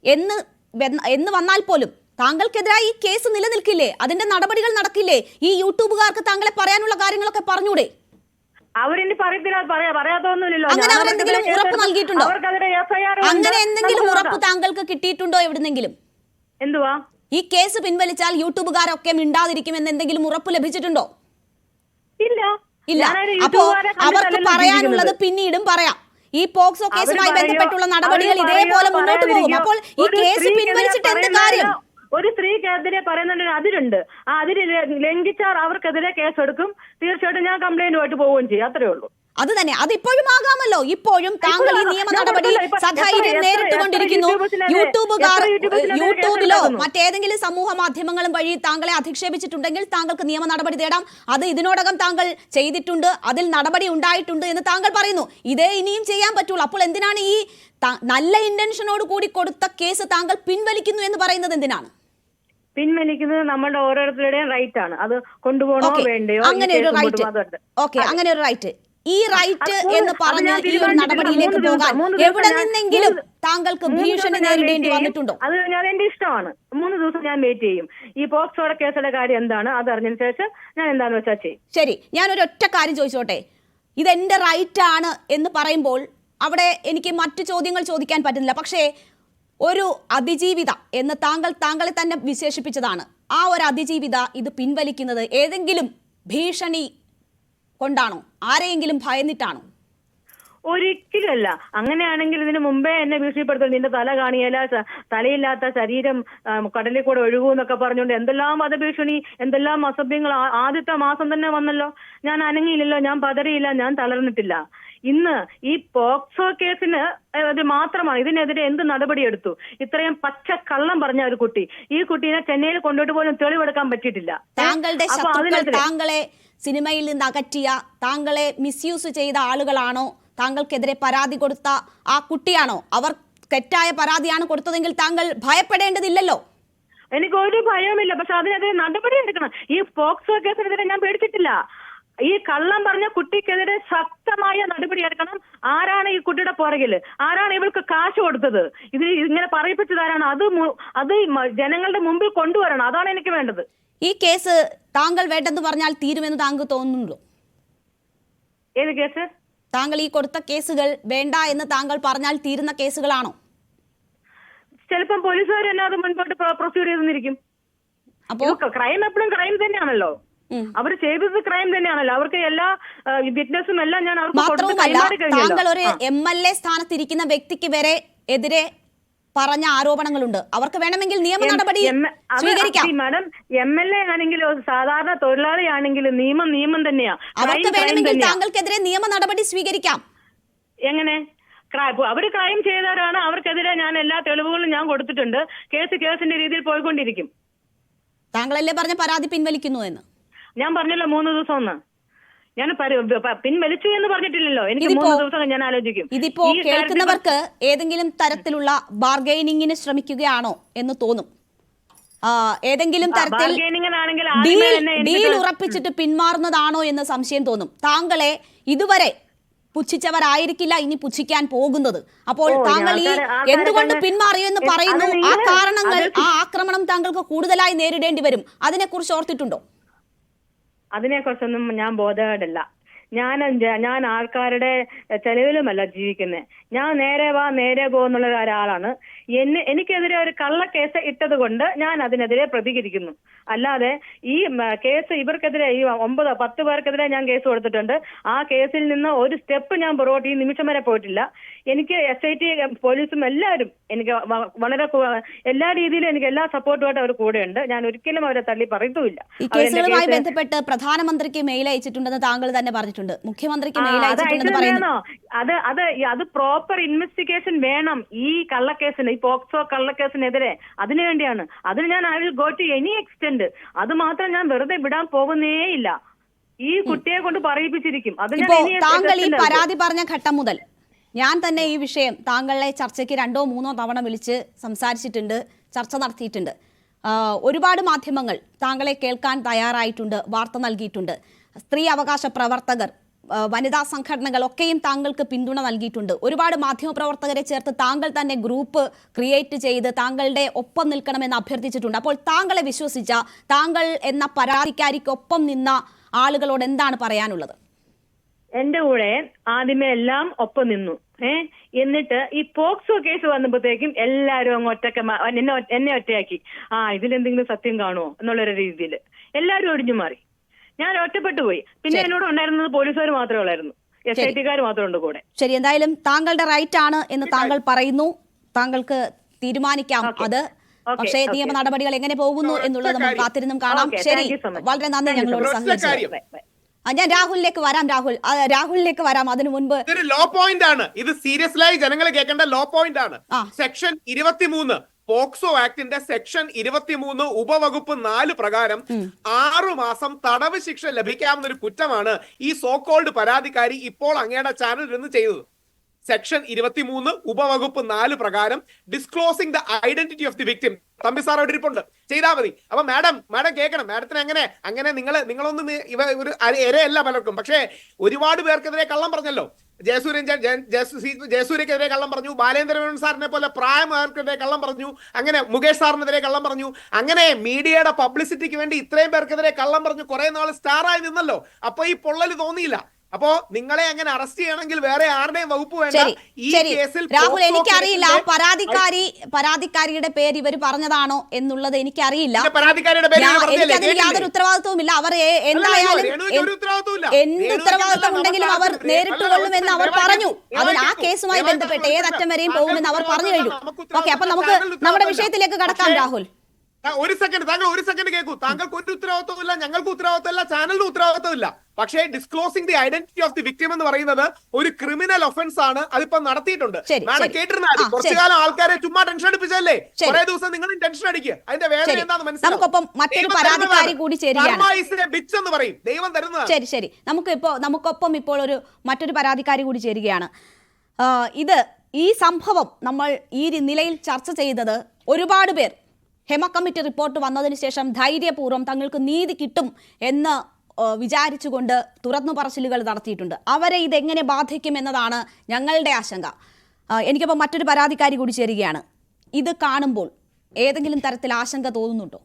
എന്ന് വന്നാൽ പോലും താങ്കൾക്കെതിരായി ഈ കേസ് നിലനിൽക്കില്ലേ? അതിന്റെ നടപടികൾ നടക്കില്ലേ? ഈ യൂട്യൂബുകാർക്ക് താങ്കളെ പറയാനുള്ള കാര്യങ്ങളൊക്കെ പറഞ്ഞൂടെ?
അവരിനി പറയാത്തൊന്നുമില്ലല്ലോ.
അങ്ങനെ അവരെന്തെങ്കിലും ഉറപ്പ് നൽകിയിട്ടുണ്ടോ?
അവർക്കെതിരെ FIR
അങ്ങനെ എന്തെങ്കിലും ഉറപ്പ് താങ്കൾക്ക് കിട്ടിയിട്ടുണ്ടോ എവിടുന്നെങ്കിലും?
എന്തുവാ?
ഈ കേസ് പിൻവലിച്ചാൽ യൂട്യൂബുകാരൊക്കെ മിണ്ടാതിരിക്കുമെന്ന് എന്തെങ്കിലും ഉറപ്പ് ലഭിച്ചിട്ടുണ്ടോ? ഇല്ല. അപ്പോ അവർക്ക് പറയാനുള്ളത് പിന്നീടും പറയാം. ഈ പോക്സോ കേസുമായി ബന്ധപ്പെട്ടുള്ള നടപടികൾ ഇതേപോലെ മുന്നോട്ട് പോകും. അപ്പോൾ ഈ കേസ് പിൻവലിച്ചിട്ട് എന്ത് കാര്യം?
ഒരു സ്ത്രീക്കെതിരെ പറയുന്നുണ്ട് അതിരുണ്ട്. ആ അതിര് ലംഘിച്ചാൽ അവർക്കെതിരെ കേസെടുക്കും. തീർച്ചയായിട്ടും ഞാൻ കംപ്ലൈന്റുമായിട്ട് പോവുകയും ചെയ്യും. അത്രേ ഉള്ളൂ.
അത് തന്നെ, അതിപ്പോഴും ആകാമല്ലോ. ഇപ്പോഴും താങ്കൾ ഈ നിയമ നടപടി സധൈര്യം നേരിട്ടുകൊണ്ടിരിക്കുന്നു. യൂട്യൂബിലോ മറ്റേതെങ്കിലും സമൂഹ മാധ്യമങ്ങളും വഴി താങ്കളെ അധിക്ഷേപിച്ചിട്ടുണ്ടെങ്കിൽ താങ്കൾക്ക് നിയമ നടപടി തേടാം. അത് ഇതിനോടകം താങ്കൾ ചെയ്തിട്ടുണ്ട്, അതിൽ നടപടി ഉണ്ടായിട്ടുണ്ട് എന്ന് താങ്കൾ പറയുന്നു. ഇതേ ഇനിയും ചെയ്യാൻ പറ്റുള്ളൂ. അപ്പോൾ എന്തിനാണ് ഈ നല്ല ഇന്റൻഷനോട് കൂടി കൊടുത്ത കേസ് താങ്കൾ പിൻവലിക്കുന്നു എന്ന് പറയുന്നത്? എന്തിനാണ്
പിൻവലിക്കുന്നത്? നമ്മുടെ ഓരോരുത്തരുടെയും റൈറ്റ് ആണ്. അത് കൊണ്ടുപോകണോ വേണ്ടയോ?
അങ്ങനെ ഒരു റൈറ്റ്. ഓക്കെ, അങ്ങനെ ഒരു റൈറ്റ്. ഈ റൈറ്റ് എന്ന് പറഞ്ഞ് ഈ ഒരു നടപടിയിലേക്ക് പോകാൻ എവിടെ നിന്നെങ്കിലും താങ്കൾക്ക് ഭീഷണി നേരിടേണ്ടി വന്നിട്ടുണ്ടോ?
അത് എന്റെ ഇഷ്ടമാണ്. 3 ദിവസം ഞാൻ വെയിറ്റ് ചെയ്യും. ഈ പോക്സോയുടെ കേസുടെ കാര്യം എന്താണ് അതറിഞ്ഞതിന് ശേഷം ഞാൻ എന്താന്ന് വെച്ചാൽ ചെയ്യും.
ശരി, ഞാനൊരു ഒറ്റ കാര്യം ചോദിച്ചോട്ടെ. ഇതെന്റെ റൈറ്റ് ആണ് എന്ന് പറയുമ്പോൾ അവിടെ എനിക്ക് മറ്റു ചോദ്യങ്ങൾ ചോദിക്കാൻ പറ്റുന്നില്ല. പക്ഷേ ഒരു അതിജീവിത എന്ന് താങ്കളെ തന്നെ വിശേഷിപ്പിച്ചതാണ്. ആ ഒരു അതിജീവിത ഇത് പിൻവലിക്കുന്നത് ഏതെങ്കിലും ഭീഷണി കൊണ്ടാണോ? ആരെയെങ്കിലും ഭയന്നിട്ടാണോ?
ഒരിക്കലുമല്ല. അങ്ങനെയാണെങ്കിൽ ഇതിന് മുമ്പേ എന്നെ ഭീഷണിപ്പെടുത്തും. നിന്റെ തല കാണിയല്ല, തലയില്ലാത്ത ശരീരം കടലിൽ കൂടെ ഒഴുകൂന്നൊക്കെ പറഞ്ഞുകൊണ്ട് എന്തെല്ലാം വധഭീഷണി, എന്തെല്ലാം അസഭ്യങ്ങൾ ആദ്യത്തെ മാസം തന്നെ വന്നല്ലോ. ഞാൻ അനങ്ങിയില്ലല്ലോ, ഞാൻ പതറിയില്ല, ഞാൻ തളർന്നിട്ടില്ല. ഇന്ന് ഈ പോക്സോ കേസിന് അത് മാത്രമാണ്. ഇതിനെതിരെ എന്ത് നടപടിയെടുത്തു? ഇത്രയും പച്ച കള്ളം പറഞ്ഞ ഒരു കുട്ടി, ഈ കുട്ടീനെ ചെന്നൈയിൽ കൊണ്ടുപോയിട്ട് പോലും തെളിവെടുക്കാൻ പറ്റിയിട്ടില്ല.
താങ്കളുടെ ശത്രുക്കൾ താങ്കളെ സിനിമയിൽ നിന്ന് അകറ്റിയ, താങ്കളെ മിസ്യൂസ് ചെയ്ത ആളുകളാണോ? താങ്കൾക്കെതിരെ പരാതി കൊടുത്ത ആ കുട്ടിയാണോ? അവർ തെറ്റായ പരാതിയാണ് കൊടുത്തതെങ്കിൽ താങ്കൾ ഭയപ്പെടേണ്ടതില്ലല്ലോ.
എനിക്ക് ഒരു ഭയവുമില്ല. പക്ഷെ അതിനെതിരെ നടപടി എടുക്കണം. ഈ പോക്സോ കേസിനെതിരെ ഞാൻ പേടിച്ചിട്ടില്ല. ഈ കള്ളം പറഞ്ഞ കുട്ടിക്കെതിരെ ശക്തമായ നടപടി എടുക്കണം. ആരാണ് ഈ കുട്ടിയുടെ പുറകില്? ആരാണ് ഇവൾക്ക് കാശ് കൊടുത്തത്? ഇത് ഇങ്ങനെ പറയിപ്പിച്ചതാരാണ്? അത് ജനങ്ങളുടെ മുമ്പിൽ കൊണ്ടുവരണം. അതാണ് എനിക്ക് വേണ്ടത്.
ഈ കേസ് താങ്കൾ വേണ്ടെന്ന് പറഞ്ഞാൽ തീരുമെന്ന് താങ്കൾ തോന്നുന്നുണ്ടോ?
ഏത് കേസ്?
താങ്കൾ ഈ കൊടുത്ത കേസുകൾ വേണ്ട എന്ന് താങ്കൾ പറഞ്ഞാൽ തീരുന്ന കേസുകളാണോ?
ചിലപ്പം പോലീസുകാർ തന്നെ അത് മുൻപോട്ട് പ്രൊസീഡ് ചെയ്തിരിക്കും.
അപ്പോ
ക്രൈം എപ്പോഴും ക്രൈം തന്നെയാണല്ലോ. അവർ ചെയ്തത് ക്രൈം തന്നെയാണല്ലോ. അവർക്ക് എല്ലാ വിറ്റ്നസും എല്ലാം ഞാൻ അവർക്ക്
മാത്രവുമല്ല, താങ്കൾ ഒരു MLA സ്ഥാനത്തിരിക്കുന്ന വ്യക്തിക്ക് വരെ എതിരെ പറഞ്ഞ ആരോപണങ്ങളുണ്ട്. അവർക്ക് വേണമെങ്കിൽ നിയമ നടപടി സ്വീകരിക്കാം.
മാഡം, MLA ആണെങ്കിലും സാധാരണ തൊഴിലാളി ആണെങ്കിലും നിയമം തന്നെയാ.
അവർക്ക് വേണമെങ്കിൽ താങ്കൾക്കെതിരെ നിയമ നടപടി സ്വീകരിക്കാം.
എങ്ങനെ? അവര് ക്രൈം ചെയ്തവരാണ്. അവർക്കെതിരെ ഞാൻ എല്ലാ തെളിവുകളും ഞാൻ കൊടുത്തിട്ടുണ്ട്. കേസിന്റെ രീതിയിൽ പോയിക്കൊണ്ടിരിക്കും.
താങ്കളല്ലേ പറഞ്ഞ പരാതി പിൻവലിക്കുന്നു എന്ന്?
ഞാൻ പറഞ്ഞല്ലോ 3 ദിവസം ഒന്ന്. ഞാൻ പിൻവലിച്ചു എന്ന് പറഞ്ഞിട്ടില്ലല്ലോ. എനിക്ക് 3 ദിവസം ഞാൻ ആലോചിക്കും.
ഇതിപ്പോ കേൾക്കുന്നവർക്ക് ഏതെങ്കിലും തരത്തിലുള്ള ബാർഗൈനിങ്ങിന് ശ്രമിക്കുകയാണോ എന്ന് തോന്നും. ഏതെങ്കിലും തരത്തിൽ ഡീൽ ഉറപ്പിച്ചിട്ട് പിന്മാറുന്നതാണോ എന്ന് സംശയം തോന്നും. താങ്കളെ ഇതുവരെ പുച്ഛിച്ചവരായിരിക്കില്ല ഇനി പുച്ഛിക്കാൻ പോകുന്നത്. അപ്പോൾ താങ്കൾ ഈ എന്തുകൊണ്ട് പിന്മാറിയോ എന്ന് പറയുന്നു. ആ കാരണങ്ങൾ, ആ ആക്രമണം താങ്കൾക്ക് കൂടുതലായി നേരിടേണ്ടി വരും. അതിനെക്കുറിച്ച് ഓർത്തിട്ടുണ്ടോ?
അതിനെക്കുറിച്ചൊന്നും ഞാൻ ബോധവാടല്ല. ഞാൻ ആൾക്കാരുടെ ചെലവിലുമല്ല ജീവിക്കുന്നത്. ഞാൻ നേരെ വാ നേരെ പോ എന്നുള്ള ഒരാളാണ്. എനിക്കെതിരെ ഒരു കള്ളക്കേസ് ഇട്ടത് കൊണ്ട് ഞാൻ അതിനെതിരെ പ്രതികരിക്കുന്നു. അല്ലാതെ ഈ കേസ് ഇവർക്കെതിരെ ഈ 9-10 പേർക്കെതിരെ ഞാൻ കേസ് കൊടുത്തിട്ടുണ്ട്. ആ കേസിൽ നിന്ന് ഒരു സ്റ്റെപ്പ് ഞാൻ പുറകോട്ട് ഈ നിമിഷം വരെ പോയിട്ടില്ല. എനിക്ക് SIT പോലീസും എല്ലാവരും എനിക്ക് വളരെ എല്ലാ രീതിയിലും എനിക്ക് എല്ലാ സപ്പോർട്ടുമായിട്ട് അവർ കൂടെയുണ്ട്. ഞാൻ ഒരിക്കലും അവരെ തള്ളി പറയത്തുമില്ല.
ഈ കേസുകളുമായി ബന്ധപ്പെട്ട് പ്രധാനമന്ത്രിക്ക് മെയിൽ അയച്ചിട്ടുണ്ടെന്ന് താങ്കൾ തന്നെ പറഞ്ഞിട്ടുണ്ട്. മുഖ്യമന്ത്രിക്ക് മെയിൽ അയച്ചിട്ടുണ്ടെന്ന് പറയുന്നു.
അത് പ്രോപ്പർ ഇൻവെസ്റ്റിഗേഷൻ വേണം. ഈ കള്ളക്കേസിന്, ഈ പോക്സോ കള്ളക്കേസിനെതിരെ അതിനുവേണ്ടിയാണ്. അതിന് ഞാൻ I will go to any extent. അത് മാത്രം ഞാൻ വെറുതെ വിടാൻ പോകുന്നേയില്ല. ഈ കുട്ടിയെ കൊണ്ട് പറയിപ്പിച്ചിരിക്കും.
താങ്കൾ ഈ പരാതി പറഞ്ഞ ഘട്ടം മുതൽ ഞാൻ തന്നെ ഈ വിഷയം താങ്കളെ ചർച്ചയ്ക്ക് 2-3 തവണ വിളിച്ച് സംസാരിച്ചിട്ടുണ്ട്, ചർച്ച നടത്തിയിട്ടുണ്ട്. ഒരുപാട് മാധ്യമങ്ങൾ താങ്കളെ കേൾക്കാൻ തയ്യാറായിട്ടുണ്ട്, വാർത്ത നൽകിയിട്ടുണ്ട്. സ്ത്രീ അവകാശ പ്രവർത്തകർ, വനിതാ സംഘടനകളൊക്കെയും താങ്കൾക്ക് പിന്തുണ നൽകിയിട്ടുണ്ട്. ഒരുപാട് മാധ്യമപ്രവർത്തകരെ ചേർത്ത് താങ്കൾ തന്നെ ഗ്രൂപ്പ് ക്രിയേറ്റ് ചെയ്ത് താങ്കളുടെ ഒപ്പം നിൽക്കണമെന്ന് അഭ്യർത്ഥിച്ചിട്ടുണ്ട്. അപ്പോൾ താങ്കളെ വിശ്വസിച്ച, താങ്കൾ എന്ന പരാതിക്കാരിക്കൊപ്പം നിന്ന ആളുകളോട് എന്താണ് പറയാനുള്ളത്?
എന്റെ കൂടെ ആദ്യമേ എല്ലാം ഒപ്പം നിന്നു. എന്നിട്ട് ഈ പോക്സോ കേസ് വന്നപ്പോഴത്തേക്കും എല്ലാരും അങ്ങ് എന്നെ ഒറ്റയാക്കി. ഇതിലെന്തെങ്കിലും സത്യം കാണുമോ എന്നുള്ളൊരു രീതിയിൽ എല്ലാരും ഒഴിഞ്ഞു മാറി. ഞാൻ ഒറ്റപ്പെട്ടു പോയി. പിന്നെ എന്നോട് ഉണ്ടായിരുന്നത് പോലീസുകാർ മാത്രമേ ഉള്ളായിരുന്നു, SIT-കാർ മാത്രമേ ഉണ്ട് കൂടെ.
ശരി, എന്തായാലും താങ്കളുടെ റൈറ്റ് ആണ് എന്ന് താങ്കൾ പറയുന്നു. താങ്കൾക്ക് തീരുമാനിക്കാം അത്. പക്ഷേ നിയമ നടപടികൾ എങ്ങനെ പോകുന്നു എന്നുള്ളത് നമുക്ക് കാത്തിരുന്നും കാണാം. ശരി, വളരെ നന്ദി ഞങ്ങളോട് സഹകരിച്ചു. ഞാൻ രാഹുലിലേക്ക് വരാം. രാഹുലിലേക്ക് വരാം. അതിനു മുൻപ്
ഇതൊരു ലോ പോയിന്റ് ആണ്. ഇത് സീരിയസ്ലായി ജനങ്ങൾ കേൾക്കേണ്ട ലോ പോയിന്റ് ആണ്. സെക്ഷൻ 23 പോക്സോ ആക്ടിന്റെ സെക്ഷൻ 23 ഉപവകുപ്പ് 4 പ്രകാരം 6 മാസം തടവ് ശിക്ഷ ലഭിക്കാവുന്ന ഒരു കുറ്റമാണ് ഈ സോകോൾഡ് പരാതിക്കാരി ഇപ്പോൾ അങ്ങയുടെ ചാനലിൽ നിന്ന് ചെയ്തത്. സെക്ഷൻ 23 ഉപവകുപ്പ് 4 പ്രകാരം disclosing the identity of the victim. Thampi sir അവിടെ ഇരിപ്പുണ്ട്, ചെയ്താൽ മതി. അപ്പൊ മാഡം കേൾക്കണം. മാഡത്തിന് അങ്ങനെ നിങ്ങളൊന്നും ഒരു ഇരയല്ല പലർക്കും. പക്ഷേ ഒരുപാട് പേർക്കെതിരെ കള്ളം പറഞ്ഞല്ലോ. ജയസൂര്യക്കെതിരെ കള്ളം പറഞ്ഞു, ബാലേന്ദ്രൻ സാറിനെ പോലെ പ്രായമാർക്കെതിരെ കള്ളം പറഞ്ഞു, അങ്ങനെ മുകേഷ് സാറിനെതിരെ കള്ളം പറഞ്ഞു. അങ്ങനെ മീഡിയയുടെ പബ്ലിസിറ്റിക്ക് വേണ്ടി ഇത്രയും പേർക്കെതിരെ കള്ളം പറഞ്ഞു കുറെ നാൾ സ്റ്റാറായി നിന്നല്ലോ. അപ്പൊ ഈ പൊള്ളല് തോന്നിയില്ല. അപ്പോ നിങ്ങളെ അങ്ങനെ അറസ്റ്റ് ചെയ്യണമെങ്കിൽ വേറെ ആരുടെയും വകുപ്പ് വേണ്ട. ഈ കേസിൽ
രാഹുൽ, എനിക്കറിയില്ല പരാതിക്കാരിയുടെ പേര് ഇവർ പറഞ്ഞതാണോ എന്നുള്ളത് എനിക്കറിയില്ല. എനിക്കതിന് യാതൊരു ഉത്തരവാദിത്വവുമില്ല. അവർ എന്തായാലും എന്ത് ഉത്തരവാദിത്വം ഉണ്ടെങ്കിലും അവർ നേരിട്ട് കൊള്ളുമെന്ന് അവർ പറഞ്ഞു. അതിന് ആ കേസുമായി ബന്ധപ്പെട്ട് ഏതറ്റം വരെയും പോകുമെന്ന് അവർ പറഞ്ഞു കഴിഞ്ഞു. ഓക്കെ, അപ്പൊ നമുക്ക് നമ്മുടെ വിഷയത്തിലേക്ക് കടക്കാം. രാഹുൽ,
ഒരു സെക്കൻഡ് കേൾക്കൂ. താങ്കൾക്ക് ഒരു ഉത്തരവാദിത്വമില്ല, ഞങ്ങൾക്ക് ഉത്തരവാദിത്തമില്ല, ചാനലിന് ഉത്തരവാദിത്തമില്ല. പക്ഷേ disclosing the identity of the victim എന്ന് പറയുന്നത് ഒരു ക്രിമിനൽ ഒഫൻസ് ആണ്. അതിപ്പോ നടത്തിയിട്ടുണ്ട്. മാഡം കേട്ടിരുന്നാൽ കുറച്ചു കാലം ആൾക്കാരെ ചുമ്മാ ടെൻഷൻ അടിപ്പിച്ചല്ലേ? കുറെ ദിവസം നിങ്ങൾ ടെൻഷൻ അടിക്കുക. അതിന്റെ വേദന എന്താണെന്ന് മനസ്സിലാവും.
മറ്റൊരു പരാതിക്കാരി കൂടി
എന്ന് പറയും, ദൈവം തരുന്നതാണ്.
ശരി, നമുക്കൊപ്പം ഇപ്പോൾ മറ്റൊരു പരാതിക്കാരി കൂടി ചേരുകയാണ്. ഈ സംഭവം നമ്മൾ ഈ നിലയിൽ ചർച്ച ചെയ്തത് ഒരുപാട് പേർ ഹെമ കമ്മിറ്റി റിപ്പോർട്ട് വന്നതിന് ശേഷം ധൈര്യപൂർവ്വം തങ്ങൾക്ക് നീതി കിട്ടും എന്ന് വിചാരിച്ചുകൊണ്ട് തുറന്നു പറച്ചിലുകൾ നടത്തിയിട്ടുണ്ട്. അവരെ ഇതെങ്ങനെ ബാധിക്കും എന്നതാണ് ഞങ്ങളുടെ ആശങ്ക. എനിക്കപ്പോൾ മറ്റൊരു പരാതിക്കാരി കൂടി ചേരുകയാണ്. ഇത് കാണുമ്പോൾ ഏതെങ്കിലും തരത്തിൽ ആശങ്ക തോന്നുന്നുണ്ടോ?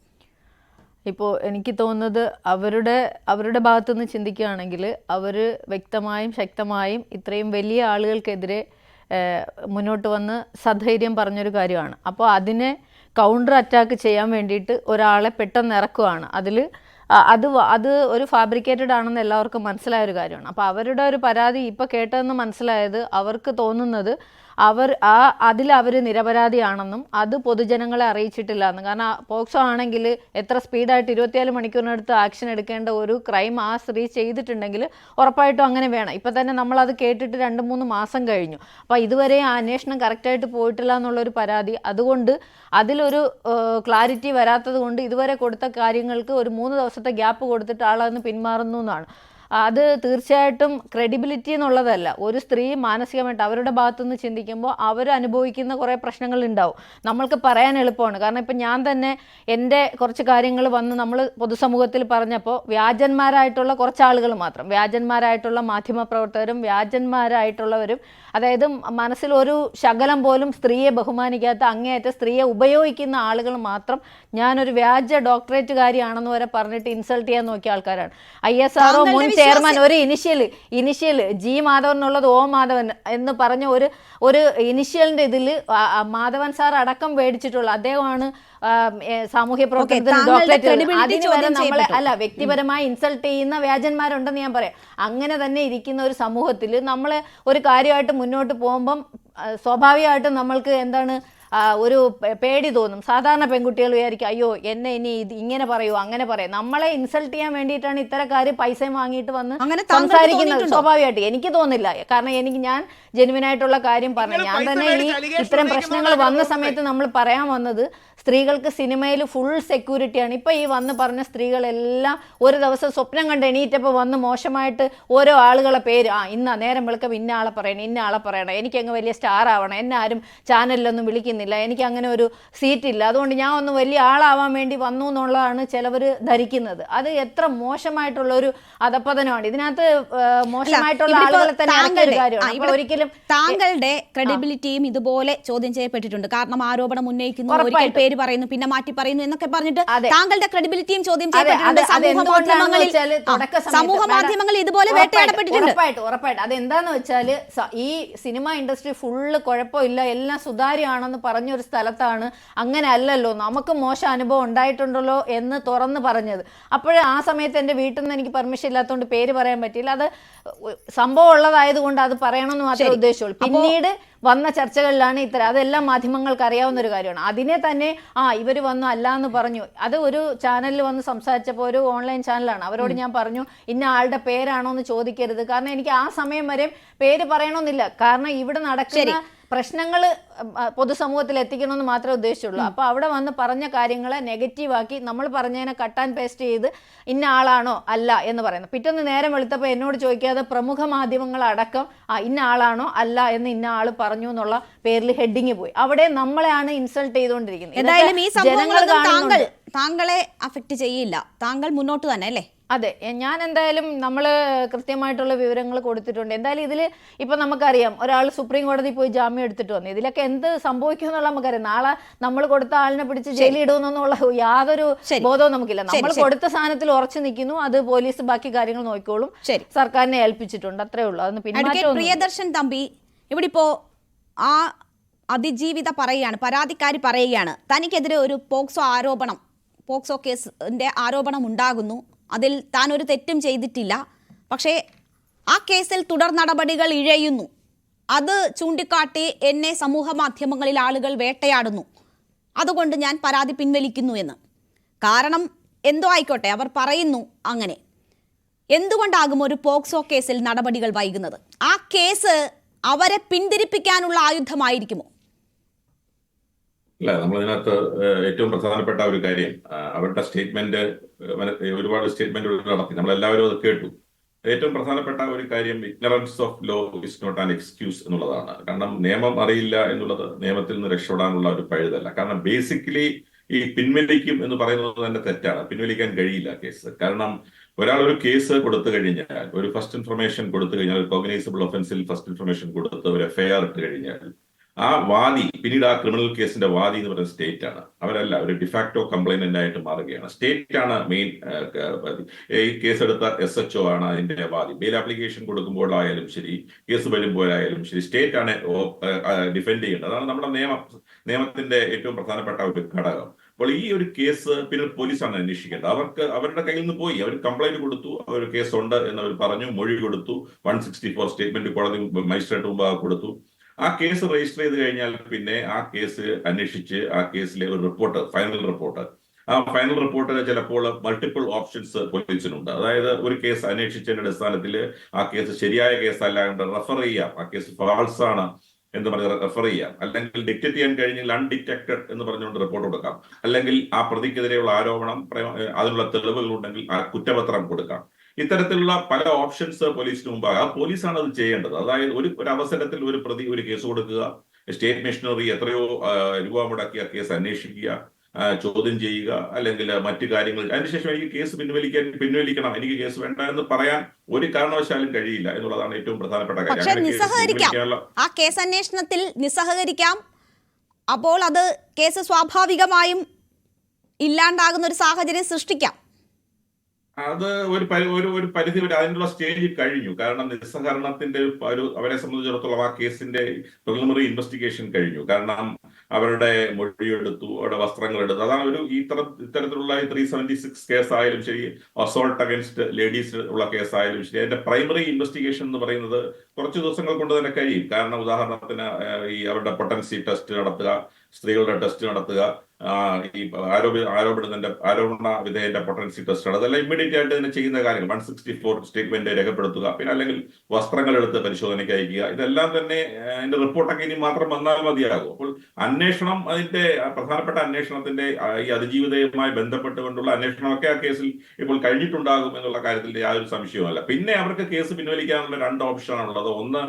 ഇപ്പോൾ എനിക്ക് തോന്നുന്നത് അവരുടെ ഭാഗത്തുനിന്ന് ചിന്തിക്കുകയാണെങ്കിൽ അവർ വ്യക്തമായും ശക്തമായും ഇത്രയും വലിയ ആളുകൾക്കെതിരെ മുന്നോട്ട് വന്ന് സധൈര്യം പറഞ്ഞൊരു കാര്യമാണ്. അപ്പോൾ അതിനെ കൗണ്ടർ അറ്റാക്ക് ചെയ്യാൻ വേണ്ടിയിട്ട് ഒരാളെ പെട്ടെന്ന് ഇറക്കുവാണ്. അത് ഒരു ഫാബ്രിക്കേറ്റഡ് ആണെന്ന് എല്ലാവർക്കും മനസ്സിലായ ഒരു കാര്യമാണ്. അപ്പോൾ അവരുടെ ഒരു പരാതി ഇപ്പോൾ കേട്ടതെന്ന് മനസ്സിലായത് അവർക്ക് തോന്നുന്നത് അവർ നിരപരാധിയാണെന്നും അത് പൊതുജനങ്ങളെ അറിയിച്ചിട്ടില്ല എന്നും. കാരണം പോക്സോ ആണെങ്കിൽ എത്ര സ്പീഡായിട്ട് 24 മണിക്കൂറിനടുത്ത് ആക്ഷൻ എടുക്കേണ്ട ഒരു ക്രൈം ആ സ്ത്രീ ചെയ്തിട്ടുണ്ടെങ്കിൽ ഉറപ്പായിട്ടും അങ്ങനെ വേണം. ഇപ്പം തന്നെ നമ്മളത് കേട്ടിട്ട് 2-3 മാസം കഴിഞ്ഞു. അപ്പോൾ ഇതുവരെ ആ അന്വേഷണം കറക്റ്റായിട്ട് പോയിട്ടില്ല എന്നുള്ളൊരു പരാതി. അതുകൊണ്ട് അതിലൊരു ക്ലാരിറ്റി വരാത്തത് കൊണ്ട് ഇതുവരെ കൊടുത്ത കാര്യങ്ങൾക്ക് ഒരു 3 ദിവസത്തെ ഗ്യാപ്പ് കൊടുത്തിട്ട് ആളതിന് പിന്മാറുന്നു എന്നാണ്. അത് തീർച്ചയായിട്ടും ക്രെഡിബിലിറ്റി എന്നുള്ളതല്ല. ഒരു സ്ത്രീ മാനസികമായിട്ട് അവരുടെ ഭാഗത്തുനിന്ന് ചിന്തിക്കുമ്പോൾ അവർ അനുഭവിക്കുന്ന കുറേ പ്രശ്നങ്ങൾ ഉണ്ടാവും. നമ്മൾക്ക് പറയാൻ എളുപ്പമാണ്. കാരണം ഇപ്പം ഞാൻ തന്നെ എൻ്റെ കുറച്ച് കാര്യങ്ങൾ വന്ന് നമ്മൾ പൊതുസമൂഹത്തിൽ പറഞ്ഞപ്പോൾ വ്യാജന്മാരായിട്ടുള്ള കുറച്ച് ആളുകൾ മാത്രം, വ്യാജന്മാരായിട്ടുള്ള മാധ്യമപ്രവർത്തകരും വ്യാജന്മാരായിട്ടുള്ളവരും, അതായത് മനസ്സിൽ ഒരു ശകലം പോലും സ്ത്രീയെ ബഹുമാനിക്കാത്ത അങ്ങേയറ്റ സ്ത്രീയെ ഉപയോഗിക്കുന്ന ആളുകൾ മാത്രം ഞാനൊരു വ്യാജ ഡോക്ടറേറ്റുകാരിയാണെന്ന് വരെ പറഞ്ഞിട്ട് ഇൻസൾട്ട് ചെയ്യാൻ നോക്കിയ ആൾക്കാരാണ്. ISRO മുൻ ചെയർമാൻ ഒരു ഇനിഷ്യൽ ജി മാധവൻ എന്നുള്ളത് O മാധവൻ എന്ന് പറഞ്ഞ ഒരു ഇനിഷ്യലിന്റെ ഇതിൽ മാധവൻ സാർ അടക്കം മേടിച്ചിട്ടുള്ള അദ്ദേഹമാണ് സാമൂഹ്യ പ്രവർത്തനത്തിന് ഡോക്ടറേറ്റ്. അതിന് വരെ നമ്മളെ വ്യക്തിപരമായി ഇൻസൾട്ട് ചെയ്യുന്ന വ്യാജന്മാരുണ്ടെന്ന് ഞാൻ പറയാം. അങ്ങനെ തന്നെ ഇരിക്കുന്ന ഒരു സമൂഹത്തിൽ നമ്മൾ ഒരു കാര്യമായിട്ട് മുന്നോട്ട് പോകുമ്പം സ്വാഭാവികമായിട്ടും നമ്മൾക്ക് എന്താണ് ഒരു പേടി തോന്നും. സാധാരണ പെൺകുട്ടികൾ വിചാരിക്കും അയ്യോ എന്നെ ഇനി ഇങ്ങനെ പറയൂ അങ്ങനെ പറയാം. നമ്മളെ ഇൻസൾട്ട് ചെയ്യാൻ വേണ്ടിയിട്ടാണ് ഇത്തരക്കാർ പൈസയും വാങ്ങിയിട്ട് വന്ന് സംസാരിക്കുന്നത്. സ്വാഭാവികമായിട്ട് എനിക്ക് തോന്നില്ല. കാരണം ഞാൻ ജെനുവിനായിട്ടുള്ള കാര്യം പറഞ്ഞു. ഞാൻ തന്നെ ഇത്തരം പ്രശ്നങ്ങൾ വന്ന സമയത്ത് നമ്മൾ പറയാൻ വന്നത് സ്ത്രീകൾക്ക് സിനിമയിൽ ഫുൾ സെക്യൂരിറ്റിയാണ്. ഇപ്പം ഈ വന്ന് പറഞ്ഞ സ്ത്രീകളെല്ലാം ഒരു ദിവസം സ്വപ്നം കണ്ട് എണീറ്റപ്പോൾ വന്ന് മോശമായിട്ട് ഓരോ ആളുകളെ പേര് നേരം വെളുക്കപ്പോൾ ഇന്ന ആളെ പറയണം, എനിക്കങ്ങ് വലിയ സ്റ്റാർ ആവണം, എന്നെ ആരും ചാനലിലൊന്നും വിളിക്കുന്നില്ല, എനിക്ക് അങ്ങനെ ഒരു സീറ്റില്ല, അതുകൊണ്ട് ഞാൻ ഒന്ന് വലിയ ആളാവാൻ വേണ്ടി വന്നു എന്നുള്ളതാണ് ചിലവർ ധരിക്കുന്നത്. അത് എത്ര മോശമായിട്ടുള്ള ഒരു അധപ്പതനമാണ്. ഇതിനകത്ത് മോശമായിട്ടുള്ള ആളുകളെ തന്നെ ഒരു കാര്യമാണ്. ഒരിക്കലും
താങ്കളുടെ ക്രെഡിബിലിറ്റിയും ഇതുപോലെ ചോദ്യം ചെയ്യപ്പെട്ടിട്ടുണ്ട്. കാരണം ആരോപണം ഉന്നയിക്കുന്നു, ഒരിക്കൽ പേര് പറയുന്നു, പിന്നെ മാറ്റി പറയുന്നു എന്നൊക്കെ പറഞ്ഞിട്ട് താങ്കളുടെ ക്രെഡിബിലിറ്റിയും ചോദ്യം ചെയ്യപ്പെട്ടിട്ടുണ്ട്. സമൂഹ മാധ്യമങ്ങൾ ഇതുപോലെ വേട്ടയാടപ്പെട്ടിട്ടുണ്ട്.
ഉറപ്പായിട്ട് അതെന്താന്ന് വെച്ചാൽ ഈ സിനിമ ഇൻഡസ്ട്രി ഫുള്ള് കുഴപ്പമില്ല, എല്ലാം സുതാര്യമാണെന്ന് പറഞ്ഞൊരു സ്ഥലത്താണ് അങ്ങനെ അല്ലല്ലോ, നമുക്ക് മോശം അനുഭവം ഉണ്ടായിട്ടുണ്ടല്ലോ എന്ന് തുറന്ന് പറഞ്ഞത്. അപ്പോൾ ആ സമയത്ത് എൻ്റെ വീട്ടിൽ നിന്ന് എനിക്ക് പെർമിഷൻ ഇല്ലാത്തതുകൊണ്ട് പേര് പറയാൻ പറ്റിയില്ല. അത് സംഭവം ഉള്ളതായതുകൊണ്ട് അത് പറയണമെന്ന് മാത്രമേ ഉദ്ദേശിച്ചുള്ളൂ. പിന്നീട് വന്ന ചർച്ചകളിലാണ് അതെല്ലാം മാധ്യമങ്ങൾക്ക് അറിയാവുന്ന ഒരു കാര്യമാണ്. അതിനെ തന്നെ ഇവർ വന്നു അല്ല എന്ന് പറഞ്ഞു. അത് ഒരു ചാനലിൽ വന്ന് സംസാരിച്ചപ്പോൾ, ഒരു ഓൺലൈൻ ചാനലാണ്, അവരോട് ഞാൻ പറഞ്ഞു ഇന്ന ആളുടെ പേരാണോ എന്ന് ചോദിക്കരുത്. കാരണം എനിക്ക് ആ സമയം വരെ പേര് പറയണമെന്നില്ല. കാരണം ഇവിടെ നടക്കുന്ന പ്രശ്നങ്ങൾ പൊതുസമൂഹത്തിൽ എത്തിക്കണമെന്ന് മാത്രമേ ഉദ്ദേശിച്ചുള്ളൂ. അപ്പോൾ അവിടെ വന്ന് പറഞ്ഞ കാര്യങ്ങളെ നെഗറ്റീവാക്കി നമ്മൾ പറഞ്ഞതിനെ കട്ട് ആൻഡ് പേസ്റ്റ് ചെയ്ത് ഇന്ന ആളാണോ അല്ല എന്ന് പറയുന്നത്. പിറ്റേന്ന് നേരം വെളുത്തപ്പോൾ എന്നോട് ചോദിക്കാതെ പ്രമുഖ മാധ്യമങ്ങളടക്കം ഇന്ന ആളാണോ അല്ല എന്ന് ഇന്ന ആൾ പറഞ്ഞു എന്നുള്ള പേരിൽ ഹെഡിങ് പോയി. അവിടെ നമ്മളെയാണ് ഇൻസൾട്ട് ചെയ്തുകൊണ്ടിരിക്കുന്നത്.
ഏതായാലും ഈ സംഭവങ്ങൾ താങ്കളെ അഫക്റ്റ് ചെയ്യില്ല, താങ്കൾ മുന്നോട്ട് തന്നെ അല്ലേ?
അതെ, ഞാൻ എന്തായാലും നമ്മൾ കൃത്യമായിട്ടുള്ള വിവരങ്ങൾ കൊടുത്തിട്ടുണ്ട്. എന്തായാലും ഇതിൽ ഇപ്പം നമുക്കറിയാം ഒരാൾ സുപ്രീം കോടതി പോയി ജാമ്യം എടുത്തിട്ട് വന്നു. ഇതിലൊക്കെ എന്ത് സംഭവിക്കും എന്നുള്ള നമുക്കറിയാം. നാളെ നമ്മൾ കൊടുത്ത ആളിനെ പിടിച്ച് ജയിലിടുമെന്നുള്ള യാതൊരു ബോധവും നമുക്കില്ല. നമ്മൾ കൊടുത്ത സാധനത്തിൽ ഉറച്ചു നിൽക്കുന്നു, അത് പോലീസ് ബാക്കി കാര്യങ്ങൾ നോക്കിക്കോളും. സർക്കാരിനെ ഏൽപ്പിച്ചിട്ടുണ്ട്, അത്രേ ഉള്ളൂ. അതൊന്ന് പിന്നെ
പ്രിയദർശൻ തമ്പി, ഇവിടെ ഇപ്പോ ആ അതിജീവിത പറയുകയാണ്, പരാതിക്കാരി പറയുകയാണ് തനിക്കെതിരെ ഒരു പോക്സോ കേസിന്റെ ആരോപണം ഉണ്ടാകുന്നു, അതിൽ താൻ ഒരു തെറ്റും ചെയ്തിട്ടില്ല, പക്ഷേ ആ കേസിൽ തുടർ നടപടികൾ ഇഴയുന്നു, അത് ചൂണ്ടിക്കാട്ടി എന്നെ സമൂഹ മാധ്യമങ്ങളിൽ ആളുകൾ വേട്ടയാടുന്നു, അതുകൊണ്ട് ഞാൻ പരാതി പിൻവലിക്കുന്നു എന്ന്. കാരണം എന്തോ ആയിക്കോട്ടെ, അവർ പറയുന്നു അങ്ങനെ. എന്തുകൊണ്ടാകും ഒരു പോക്സോ കേസിൽ നടപടികൾ വൈകുന്നത്? ആ കേസ് അവരെ പിന്തിരിപ്പിക്കാനുള്ള ആയുധമായിരിക്കുമോ?
അല്ല, നമ്മളിതിനകത്ത് ഏറ്റവും പ്രധാനപ്പെട്ട ഒരു കാര്യം, അവരുടെ സ്റ്റേറ്റ്മെന്റ്, ഒരുപാട് സ്റ്റേറ്റ്മെന്റുകൾ നടത്തി, നമ്മളെല്ലാവരും അത് കേട്ടു. ഏറ്റവും പ്രധാനപ്പെട്ട ഒരു കാര്യം, ignorance of law is not an excuse എന്നുള്ളതാണ്. കാരണം നിയമം അറിയില്ല എന്നുള്ളത് നിയമത്തിൽ നിന്ന് രക്ഷപ്പെടാനുള്ള ഒരു പഴുതല്ല. കാരണം ബേസിക്കലി ഈ പിൻവലിക്കും എന്ന് പറയുന്നത് തന്നെ തെറ്റാണ്. പിൻവലിക്കാൻ കഴിയില്ല കേസ്. കാരണം ഒരാൾ ഒരു കേസ് കൊടുത്തു കഴിഞ്ഞാൽ, ഒരു ഫസ്റ്റ് ഇൻഫർമേഷൻ കൊടുത്തു കഴിഞ്ഞാൽ, ഒരു കോഗ്നൈസബിൾ ഒഫൻസിൽ ഫസ്റ്റ് ഇൻഫർമേഷൻ കൊടുത്ത് ഒരു FIR ഇട്ട് കഴിഞ്ഞാൽ ആ വാദി പിന്നീട് ആ ക്രിമിനൽ കേസിന്റെ വാദി എന്ന് പറയുന്ന സ്റ്റേറ്റ് ആണ്. അവരല്ല, ഒരു ഡിഫാക്ടോ കംപ്ലൈനന്റ് ആയിട്ട് മാറുകയാണ്. സ്റ്റേറ്റ് ആണ് മെയിൻ. ഈ കേസെടുത്ത SHO ആണ് അതിന്റെ വാദി. ബെയിൽ ആപ്ലിക്കേഷൻ കൊടുക്കുമ്പോഴായാലും ശരി, കേസ് വരുമ്പോഴായാലും ശരി, സ്റ്റേറ്റ് ആണ് ഡിഫെൻഡ് ചെയ്യേണ്ടത്. അതാണ് നമ്മുടെ നിയമത്തിന്റെ ഏറ്റവും പ്രധാനപ്പെട്ട ഒരു ഘടകം. അപ്പോൾ ഈ ഒരു കേസ് പിന്നെ പോലീസാണ് അന്വേഷിക്കേണ്ടത്. അവരുടെ കയ്യിൽ നിന്ന് പോയി, അവർ കംപ്ലൈന്റ് കൊടുത്തു, അവർ കേസുണ്ട് എന്നവർ പറഞ്ഞു, മൊഴി കൊടുത്തു, 164 സ്റ്റേറ്റ്മെന്റ് കോടതി മജിസ്ട്രേറ്റ് മുമ്പാകെ കൊടുത്തു. ആ കേസ് രജിസ്റ്റർ ചെയ്ത് കഴിഞ്ഞാൽ പിന്നെ ആ കേസ് അന്വേഷിച്ച് ആ കേസിലെ ഒരു റിപ്പോർട്ട്, ഫൈനൽ റിപ്പോർട്ട്, ആ ഫൈനൽ റിപ്പോർട്ട് ചിലപ്പോൾ മൾട്ടിപ്പിൾ ഓപ്ഷൻസ് പോലീസിനുണ്ട്. അതായത് ഒരു കേസ് അന്വേഷിച്ചതിന്റെ അടിസ്ഥാനത്തിൽ ആ കേസ് ശരിയായ കേസല്ല എന്ന് റെഫർ ചെയ്യാം, ആ കേസ് ഫാൾസ് ആണ് എന്ന് പറഞ്ഞ് റെഫർ ചെയ്യാം, അല്ലെങ്കിൽ ഡിറ്റക്ട് ചെയ്യാൻ കഴിഞ്ഞാൽ അൺഡിറ്റക്റ്റഡ് എന്ന് പറഞ്ഞുകൊണ്ട് റിപ്പോർട്ട് കൊടുക്കാം, അല്ലെങ്കിൽ ആ പ്രതിക്കെതിരെയുള്ള ആരോപണം അതിനുള്ള തെളിവുകൾ ഉണ്ടെങ്കിൽ ആ കുറ്റപത്രം കൊടുക്കാം. ഇത്തരത്തിലുള്ള പല ഓപ്ഷൻസ് പോലീസിന് മുമ്പാകെ ആ പോലീസാണ് അത് ചെയ്യേണ്ടത്. അതായത് ഒരു അവസരത്തിൽ ഒരു പ്രതി ഒരു കേസ് കൊടുക്കുക, സ്റ്റേറ്റ് മെഷീനറി എത്രയോ രൂപ മുടക്കി ആ കേസ് അന്വേഷിക്കുക, ചോദ്യം ചെയ്യുക, അല്ലെങ്കിൽ മറ്റു കാര്യങ്ങൾ. അതിനുശേഷം എനിക്ക് കേസ് പിൻവലിക്കണം, എനിക്ക് കേസ് വേണ്ട എന്ന് പറയാൻ ഒരു കാരണവശാലും കഴിയില്ല എന്നുള്ളതാണ് ഏറ്റവും പ്രധാനപ്പെട്ട
പക്ഷെ
കാര്യം.
നിസ്സഹകരിക്കാം, ആ കേസ് അന്വേഷണത്തിൽ നിസ്സഹകരിക്കാം. അപ്പോൾ അത് കേസ് സ്വാഭാവികമായും ഇല്ലാണ്ടാകുന്ന ഒരു സാഹചര്യം സൃഷ്ടിക്കാം.
അത് ഒരു പരിധി വരെ അതിനുള്ള സ്റ്റേജ് കഴിഞ്ഞു. കാരണം നിസ്സഹകരണത്തിന്റെ അവരെ സംബന്ധിച്ചിടത്തോളം ആ കേസിന്റെ പ്രിലിമിനറി ഇൻവെസ്റ്റിഗേഷൻ കഴിഞ്ഞു. കാരണം അവരുടെ മൊഴിയെടുത്തു, അവരുടെ വസ്ത്രങ്ങൾ എടുത്തു. അതാണ് ഇത്തരത്തിലുള്ള 376 കേസായാലും ശരി, അസോൾട്ട് അഗൻസ്റ്റ് ലേഡീസ് ഉള്ള കേസായാലും ശരി, അതിന്റെ പ്രൈമറി ഇൻവെസ്റ്റിഗേഷൻ എന്ന് പറയുന്നത് കുറച്ച് ദിവസങ്ങൾ കൊണ്ട് തന്നെ കഴിയും. കാരണം ഉദാഹരണത്തിന് ഈ അവരുടെ പൊട്ടൻസി ടെസ്റ്റ് നടത്തുക, സ്ത്രീകളുടെ ടെസ്റ്റ് നടത്തുക, ഈ ആരോപണ വിധേയന്റെ പൊട്ടൻസി ടെസ്റ്റ് നടത്തുക, അതെല്ലാം ഇമ്മീഡിയറ്റ് ആയിട്ട് തന്നെ ചെയ്യുന്ന കാര്യങ്ങൾ. 164 സ്റ്റേറ്റ്മെന്റ് രേഖപ്പെടുത്തുക, പിന്നെ അല്ലെങ്കിൽ വസ്ത്രങ്ങൾ എടുത്ത് പരിശോധനയ്ക്ക് അയക്കുക, ഇതെല്ലാം തന്നെ അതിന്റെ റിപ്പോർട്ടൊക്കെ ഇനി മാത്രം വന്നാൽ മതിയാകും. അപ്പോൾ അന്വേഷണം, അതിന്റെ പ്രധാനപ്പെട്ട അന്വേഷണത്തിന്റെ ഈ അതിജീവിതയുമായി ബന്ധപ്പെട്ടുകൊണ്ടുള്ള അന്വേഷണമൊക്കെ ആ കേസിൽ ഇപ്പോൾ കഴിഞ്ഞിട്ടുണ്ടാകും എന്നുള്ള കാര്യത്തിൽ യാതൊരു സംശയവുമല്ല. പിന്നെ അവർക്ക് കേസ് പിൻവലിക്കാനുള്ള 2 ഓപ്ഷനാണുള്ളത്. ഒന്ന്,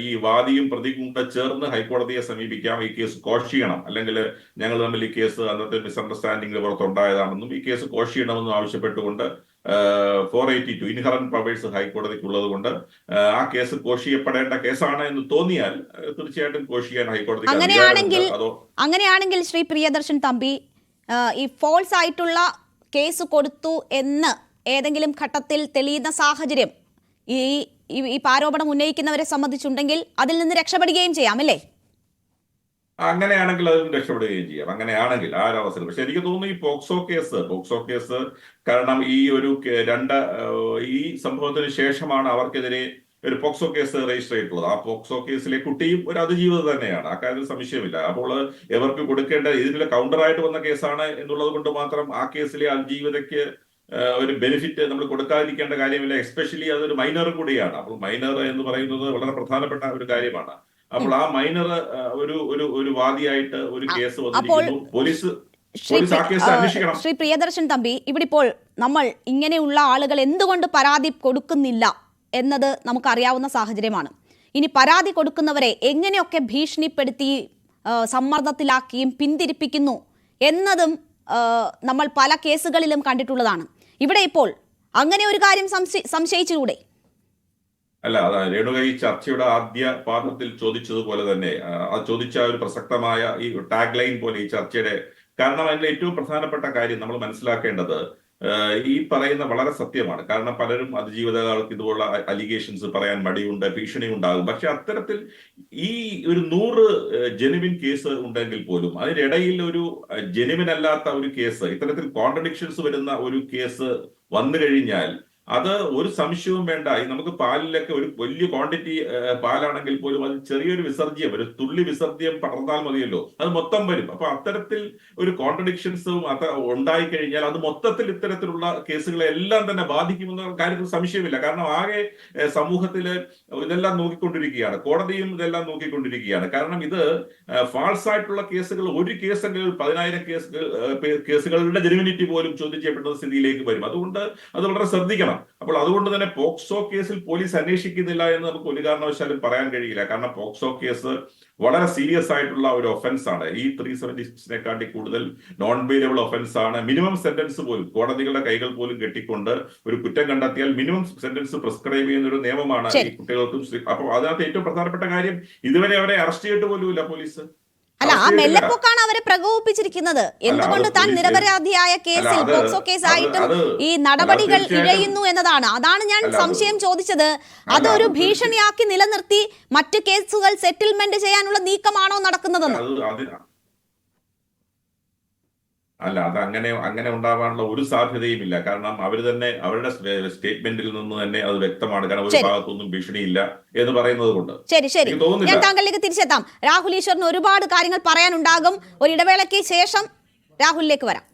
ഈ വാദിയും പ്രതിയും കൂടെ ചേർന്ന് ഹൈക്കോടതിയെ സമീപിക്കാം, ഈ കേസ് കോഷ് ചെയ്യണം, അല്ലെങ്കിൽ ഞങ്ങൾ തമ്മിൽ ഈ കേസ് അന്നത്തെ മിസ്അണ്ടർസ്റ്റാൻഡിംഗ് പുറത്തുണ്ടായതാണെന്നും ഈ കേസ് കോഷ് ചെയ്യണമെന്നും ആവശ്യപ്പെട്ടുകൊണ്ട് 482 ഇൻഹറന്റ് പവേഴ്സ് ഹൈക്കോടതിക്കുള്ളത് കൊണ്ട് ആ കേസ് കോഷ് ചെയ്യപ്പെടേണ്ട കേസാണ് എന്ന് തോന്നിയാൽ തീർച്ചയായിട്ടും കോഷ് ചെയ്യാൻ ഹൈക്കോടതി.
അങ്ങനെയാണെങ്കിൽ ശ്രീ പ്രിയദർശൻ തമ്പി, ഈ ഫോൾസ് ആയിട്ടുള്ള കേസ് കൊടുത്തു എന്ന് ഏതെങ്കിലും ഘട്ടത്തിൽ തെളിയുന്ന സാഹചര്യം ഈ ആരോപണം ഉന്നയിക്കുന്നവരെ സംബന്ധിച്ചുണ്ടെങ്കിൽ അതിൽ നിന്ന് രക്ഷപ്പെടുകയും ചെയ്യാം, അല്ലേ?
അങ്ങനെയാണെങ്കിൽ അതിൽ രക്ഷപ്പെടുകയും ചെയ്യാം. അങ്ങനെയാണെങ്കിൽ ആ ഒരു അവസരം. പക്ഷെ എനിക്ക് തോന്നുന്നു ഈ പോക്സോ കേസ് കാരണം ഈ സംഭവത്തിന് ശേഷമാണ് അവർക്കെതിരെ ഒരു പോക്സോ കേസ് രജിസ്റ്റർ ചെയ്തിട്ടുള്ളത്. ആ പോക്സോ കേസിലെ കുട്ടിയും ഒരു അതിജീവിത തന്നെയാണ്, ആ കാര്യത്തിൽ സംശയമില്ല. അപ്പോൾ ഇവർക്ക് കൊടുക്കേണ്ട ഇതിനുള്ള കൗണ്ടറായിട്ട് വന്ന കേസാണ് എന്നുള്ളത് കൊണ്ട് മാത്രം ആ കേസിലെ അതിജീവിതയ്ക്ക് ഒരു ബെനിഫിറ്റ് നമ്മൾ കൊടുക്കാതിരിക്കേണ്ട കാര്യമില്ല. എസ്പെഷ്യലി അതൊരു മൈനർ കൂടിയാണ്. അപ്പോൾ മൈനർ എന്ന് പറയുന്നത് വളരെ പ്രധാനപ്പെട്ട ഒരു കാര്യമാണ്. അപ്പോൾ ആ മൈനർ ഒരു വാദിയായിട്ട് ഒരു കേസ് വന്നിരിക്കുന്നു. പോലീസ് ആ കേസ് അന്വേഷിക്കണം.
ശ്രീ പ്രിയദർശൻ തമ്പി, ഇവിടെ ഇപ്പോൾ നമ്മൾ ഇങ്ങനെയുള്ള ആളുകൾ എന്തുകൊണ്ട് പരാതി കൊടുക്കുന്നില്ല എന്നത് നമുക്കറിയാവുന്ന സാഹചര്യമാണ്. ഇനി പരാതി കൊടുക്കുന്നവരെ എങ്ങനെയൊക്കെ ഭീഷണിപ്പെടുത്തി സമ്മർദ്ദത്തിലാക്കിയും പിന്തിരിപ്പിക്കുന്നു എന്നതും നമ്മൾ പല കേസുകളിലും കണ്ടിട്ടുള്ളതാണ്. ഇവിടെ ഇപ്പോൾ അങ്ങനെ ഒരു കാര്യം സംശയിച്ചുകൂടെ?
അല്ല, രേണുക ഈ ചർച്ചയുടെ ആദ്യ പാദത്തിൽ ചോദിച്ചതുപോലെ തന്നെ ചോദിച്ച ഒരു പ്രസക്തമായ ഈ ടാഗ് ലൈൻ പോലെ ഈ ചർച്ചയുടെ, കാരണം അതിന്റെ ഏറ്റവും പ്രധാനപ്പെട്ട കാര്യം നമ്മൾ മനസ്സിലാക്കേണ്ടത് ഈ പറയുന്ന വളരെ സത്യമാണ്. കാരണം പലരും അതിജീവിതകാലത്ത് ഇതുപോലുള്ള അലിഗേഷൻസ് പറയാൻ മടിയുണ്ട്, ഭീഷണി ഉണ്ടാകും. പക്ഷെ അത്തരത്തിൽ ഈ ഒരു 100 ജെനുവിൻ കേസ് ഉണ്ടെങ്കിൽ പോലും അതിനിടയിൽ ഒരു ജെനുവിൻ അല്ലാത്ത ഒരു കേസ്, ഇത്തരത്തിൽ കോൺട്രഡിക്ഷൻസ് വരുന്ന ഒരു കേസ് വന്നു കഴിഞ്ഞാൽ അത് ഒരു സംശയവും വേണ്ട. നമുക്ക് പാലിലൊക്കെ ഒരു വലിയ ക്വാണ്ടിറ്റി പാലാണെങ്കിൽ പോലും അത് ചെറിയൊരു വിസർജ്യം, ഒരു തുള്ളി വിസർജ്യം പടർന്നാൽ മതിയല്ലോ, അത് മൊത്തം വരും. അപ്പൊ അത്തരത്തിൽ ഒരു കോൺട്രഡിക്ഷൻസും ഉണ്ടായി കഴിഞ്ഞാൽ അത് മൊത്തത്തിൽ ഇത്തരത്തിലുള്ള കേസുകളെ എല്ലാം തന്നെ ബാധിക്കുമെന്ന കാര്യത്തിൽ സംശയമില്ല. കാരണം ആകെ സമൂഹത്തില് ഇതെല്ലാം നോക്കിക്കൊണ്ടിരിക്കുകയാണ്, കോടതിയും ഇതെല്ലാം നോക്കിക്കൊണ്ടിരിക്കുകയാണ്. കാരണം ഇത് ഫാൾസ് ആയിട്ടുള്ള കേസുകൾ, ഒരു കേസെങ്കിൽ 10,000 കേസുകളുടെ ജെനുവിനിറ്റി പോലും ചോദ്യം ചെയ്യപ്പെടുന്ന സ്ഥിതിയിലേക്ക് വരും. അതുകൊണ്ട് അത് വളരെ ശ്രദ്ധിക്കണം. കാര്യമാണ്. അപ്പോൾ അതുകൊണ്ട് തന്നെ പോക്സോ കേസിൽ പോലീസ് അന്വേഷിക്കുന്നില്ല എന്ന് നമുക്ക് ഒരു കാരണവശാലും പറയാൻ കഴിയില്ല. കാരണം പോക്സോ കേസ് വളരെ സീരിയസ് ആയിട്ടുള്ള ഒരു ഒഫൻസ് ആണ്. ഈ 376 കൂടുതൽ നോൺ ബെയിലബിൾ ഒഫൻസ് ആണ്. മിനിമം സെന്റൻസ് പോലും കോടതികളുടെ കൈകൾ പോലും കെട്ടിക്കൊണ്ട് ഒരു കുറ്റം കണ്ടെത്തിയാൽ മിനിമം സെന്റൻസ് പ്രിസ്ക്രൈബ് ചെയ്യുന്ന ഒരു നിയമമാണ് ഈ കുട്ടികൾക്കും. അപ്പോൾ അതിനകത്ത് ഏറ്റവും പ്രധാനപ്പെട്ട കാര്യം ഇതുവരെ അവരെ അറസ്റ്റ് ചെയ്തിട്ട് പോലുമില്ല പോലീസ്.
അല്ല, ആ മെല്ലെപ്പൊക്കാണ് അവരെ പ്രകോപിപ്പിച്ചിരിക്കുന്നത്. എന്തുകൊണ്ട് താൻ നിരപരാധിയായ കേസിൽ പോക്സോ കേസായിട്ടും ഈ നടപടികൾ ഇഴയുന്നു എന്നതാണ്. അതാണ് ഞാൻ സംശയം ചോദിച്ചത്. അതൊരു ഭീഷണിയാക്കി നിലനിർത്തി മറ്റു കേസുകൾ സെറ്റിൽമെന്റ് ചെയ്യാനുള്ള നീക്കമാണോ നടക്കുന്നതെന്ന്?
അല്ല, അത് അങ്ങനെ ഉണ്ടാവാനുള്ള ഒരു സാധ്യതയുമില്ല. കാരണം അവർ തന്നെ അവരുടെ സ്റ്റേറ്റ്മെന്റിൽ നിന്ന് തന്നെ അത് വ്യക്തമാണ്. കാരണം ഒരു ഭാഗത്തൊന്നും ഭീഷണിയില്ല എന്ന് പറയുന്നത് കൊണ്ട്.
ശരി, ഞാൻ താങ്കളിലേക്ക് തിരിച്ചെത്താം. രാഹുൽ ഈശ്വറിന് ഒരുപാട് കാര്യങ്ങൾ പറയാനുണ്ടാകും. ഒരു ഇടവേളയ്ക്ക് ശേഷം രാഹുലിലേക്ക് വരാം.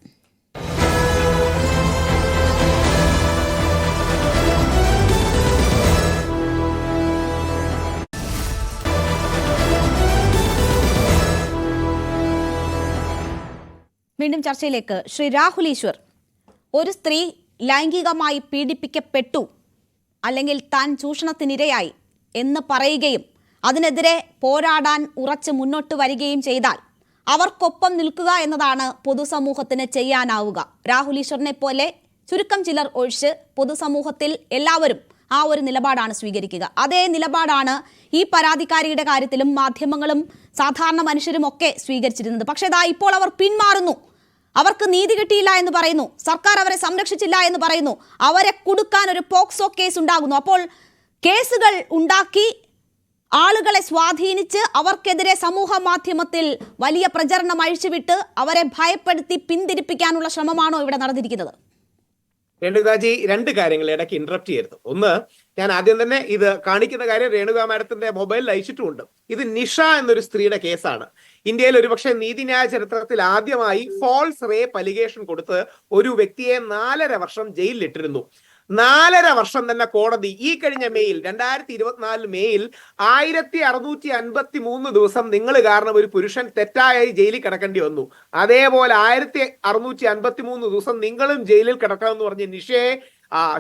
വീണ്ടും ചർച്ചയിലേക്ക്. ശ്രീ രാഹുൽ ഈശ്വർ, ഒരു സ്ത്രീ ലൈംഗികമായി പീഡിപ്പിക്കപ്പെട്ടു അല്ലെങ്കിൽ താൻ ചൂഷണത്തിനിരയായി എന്ന് പറയുകയും അതിനെതിരെ പോരാടാൻ ഉറച്ച് മുന്നോട്ട് വരികയും ചെയ്താൽ അവർക്കൊപ്പം നിൽക്കുക എന്നതാണ് പൊതുസമൂഹത്തിന് ചെയ്യാനാവുക. രാഹുൽ ഈശ്വറിനെ പോലെ ചുരുക്കം ചിലർ ഒഴിച്ച് പൊതുസമൂഹത്തിൽ എല്ലാവരും ആ ഒരു നിലപാടാണ് സ്വീകരിക്കുക. അതേ നിലപാടാണ് ഈ പരാതിക്കാരിയുടെ കാര്യത്തിലും മാധ്യമങ്ങളും സാധാരണ മനുഷ്യരും ഒക്കെ സ്വീകരിച്ചിരുന്നത്. പക്ഷേ ഇപ്പോൾ അവർ പിന്മാറുന്നു. അവർക്ക് നീതി കിട്ടിയില്ല എന്ന് പറയുന്നു. സർക്കാർ അവരെ സംരക്ഷിച്ചില്ല എന്ന് പറയുന്നു. അവരെ കുടുക്കാൻ ഒരു പോക്സോ കേസ് ഉണ്ടാകുന്നു. അപ്പോൾ കേസുകൾ ഉണ്ടാക്കി ആളുകളെ സ്വാധീനിച്ച് അവർക്കെതിരെ സമൂഹ മാധ്യമത്തിൽ വലിയ പ്രചരണം അഴിച്ചുവിട്ട് അവരെ ഭയപ്പെടുത്തി പിന്തിരിപ്പിക്കാനുള്ള ശ്രമമാണോ ഇവിടെ നടന്നിരിക്കുന്നത്?
രേണുകാജി, രണ്ട് കാര്യങ്ങൾ ഇടയ്ക്ക് ഇന്ററപ്റ്റ് ചെയ്യരുത്. ഒന്ന്, ഞാൻ ആദ്യം തന്നെ ഇത് കാണിക്കുന്ന കാര്യം രേണുക മാഡത്തിന്റെ മൊബൈലിൽ അയച്ചിട്ടുമുണ്ട്. ഇത് നിഷ എന്നൊരു സ്ത്രീയുടെ കേസാണ്. ഇന്ത്യയിൽ ഒരുപക്ഷെ നീതിന്യായ ചരിത്രത്തിൽ ആദ്യമായി ഫോൾസ് റേപ്പ് അലിഗേഷൻ കൊടുത്ത് ഒരു വ്യക്തിയെ 4.5 വർഷം ജയിലിലിട്ടിരുന്നു. 4.5 വർഷം തന്നെ കോടതി ഈ കഴിഞ്ഞ മെയിൽ 2024 മെയിൽ 1653 ദിവസം നിങ്ങൾ കാരണം ഒരു പുരുഷൻ തെറ്റായി ജയിലിൽ കിടക്കേണ്ടി വന്നു. അതേപോലെ 1653 ദിവസം നിങ്ങളും ജയിലിൽ കിടക്കണമെന്ന് പറഞ്ഞ് നിഷയെ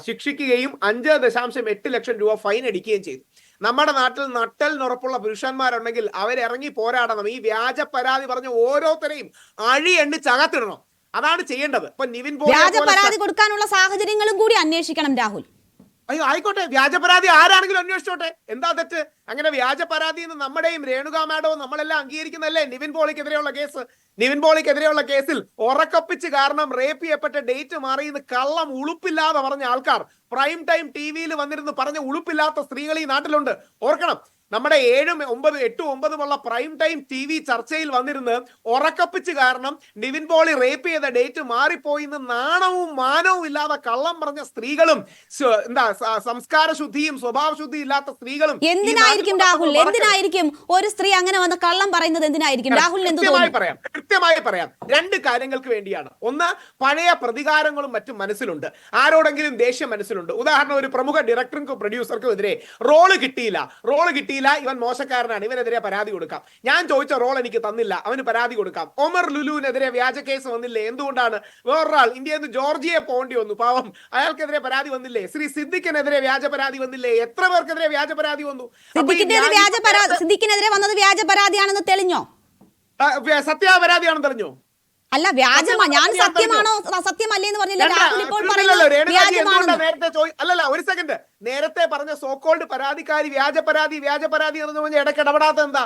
ശിക്ഷിക്കുകയും 5.8 ലക്ഷം രൂപ ഫൈൻ അടിക്കുകയും ചെയ്തു. നമ്മുടെ നാട്ടിൽ നട്ടലിനുറപ്പുള്ള പുരുഷന്മാരുണ്ടെങ്കിൽ അവരിറങ്ങി പോരാടണം. ഈ വ്യാജ പരാതി പറഞ്ഞ ഓരോരുത്തരെയും അഴി ചകത്തിടണം. അതാണ് ചെയ്യേണ്ടത്. ഇപ്പൊ നിവിൻ
വ്യാജ പരാതി കൊടുക്കാനുള്ള സാഹചര്യങ്ങളും കൂടി അന്വേഷിക്കണം രാഹുൽ.
അയ്യോ, ആയിക്കോട്ടെ, വ്യാജ പരാതി ആരാണെങ്കിലും അന്വേഷിച്ചോട്ടെ, എന്താ തെറ്റ്? അങ്ങനെ വ്യാജ പരാതി എന്ന് നമ്മുടെയും രേണുക മാഡവും നമ്മളെല്ലാം അംഗീകരിക്കുന്നല്ലേ നിവിൻ പോളിക്കെതിരെയുള്ള കേസ്. നിവിൻ പോളിക്കെതിരെയുള്ള കേസിൽ ഉറക്കപ്പിച്ച് കാരണം റേപ്പ് ചെയ്യപ്പെട്ട ഡേറ്റ് മാറിയെന്ന് കള്ളം ഉളുപ്പില്ലാതെ പറഞ്ഞ ആൾക്കാർ പ്രൈം ടൈം ടിവിയിൽ വന്നിരുന്ന് പറഞ്ഞ ഉളുപ്പില്ലാത്ത സ്ത്രീകൾ ഈ നാട്ടിലുണ്ട്. ഓർക്കണം, നമ്മുടെ 7, 9, 8, 9 പ്രൈം ടൈം ടി വി ചർച്ചയിൽ വന്നിരുന്ന് ഉറക്കപ്പിച്ച് കാരണം നിവിൻ പോളി റേപ്പ് ചെയ്ത ഡേറ്റ് മാറിപ്പോയി എന്ന് നാണവും മാനവും ഇല്ലാതെ കള്ളം പറഞ്ഞ സ്ത്രീകളും സംസ്കാര ശുദ്ധിയും സ്വഭാവ ശുദ്ധിയും ഇല്ലാത്ത സ്ത്രീകളും
എന്തിനായിരിക്കും രാഹുൽ? എന്തിനായിരിക്കും ഒരു സ്ത്രീ അങ്ങനെ വന്ന് കള്ളം പറയുന്നത്? എന്തിനായിരിക്കും രാഹുൽ?
കൃത്യമായി പറയാം. 2 കാര്യങ്ങൾക്ക് വേണ്ടിയാണ്. ഒന്ന്, പഴയ പ്രതികാരങ്ങളും മറ്റും മനസ്സിലുണ്ട്. ആരോടെങ്കിലും ദേഷ്യം മനസ്സിലുണ്ട്. ഉദാഹരണം, ഒരു പ്രമുഖ ഡയറക്ടർക്കും പ്രൊഡ്യൂസർക്കും എതിരെ റോള് കിട്ടിയില്ല, ഇവൻ മോശക്കാരനാണ്, ഇവനെതിരെ പരാതി കൊടുക്കാം. ഞാൻ ചോദിച്ച റോൾ എനിക്ക് തന്നില്ല, അവന് പരാതി കൊടുക്കാം. ഒമർ ലുലുവിനെതിരെ വ്യാജ കേസ് വന്നില്ലേ? എന്തുകൊണ്ടാണ്? വേറൊരാൾ ഇന്ത്യയിൽ നിന്ന് ജോർജിയയെ പോകേണ്ടി വന്നു, പാവം, അയാൾക്കെതിരെ പരാതി വന്നില്ലേ? ശ്രീ സിദ്ദിഖിനെതിരെ വ്യാജ പരാതി വന്നില്ലേ? എത്ര പേർക്കെതിരെ വ്യാജ പരാതി വന്നു?
സിദ്ദിഖിനെതിരെ വന്നത് വ്യാജ പരാതിയാണെന്ന് തെളിഞ്ഞോ?
സത്യാപരാതിയാണെന്ന് തെളിഞ്ഞോ?
അല്ല, വ്യാജമാ. ഞാൻ സത്യമാണോ സത്യമല്ലേ എന്ന് പറഞ്ഞില്ല രാഹുൽ ഇപ്പോൾ പറയുന്നത്.
അല്ലല്ല, ഒരു സെക്കൻഡ്. നേരത്തെ പറഞ്ഞ സോക്കോൾഡ് പരാതിക്കാരി വ്യാജ പരാതി എന്ന് പറഞ്ഞ ഇടയ്ക്ക് ഇടപെടാത്ത എന്താ?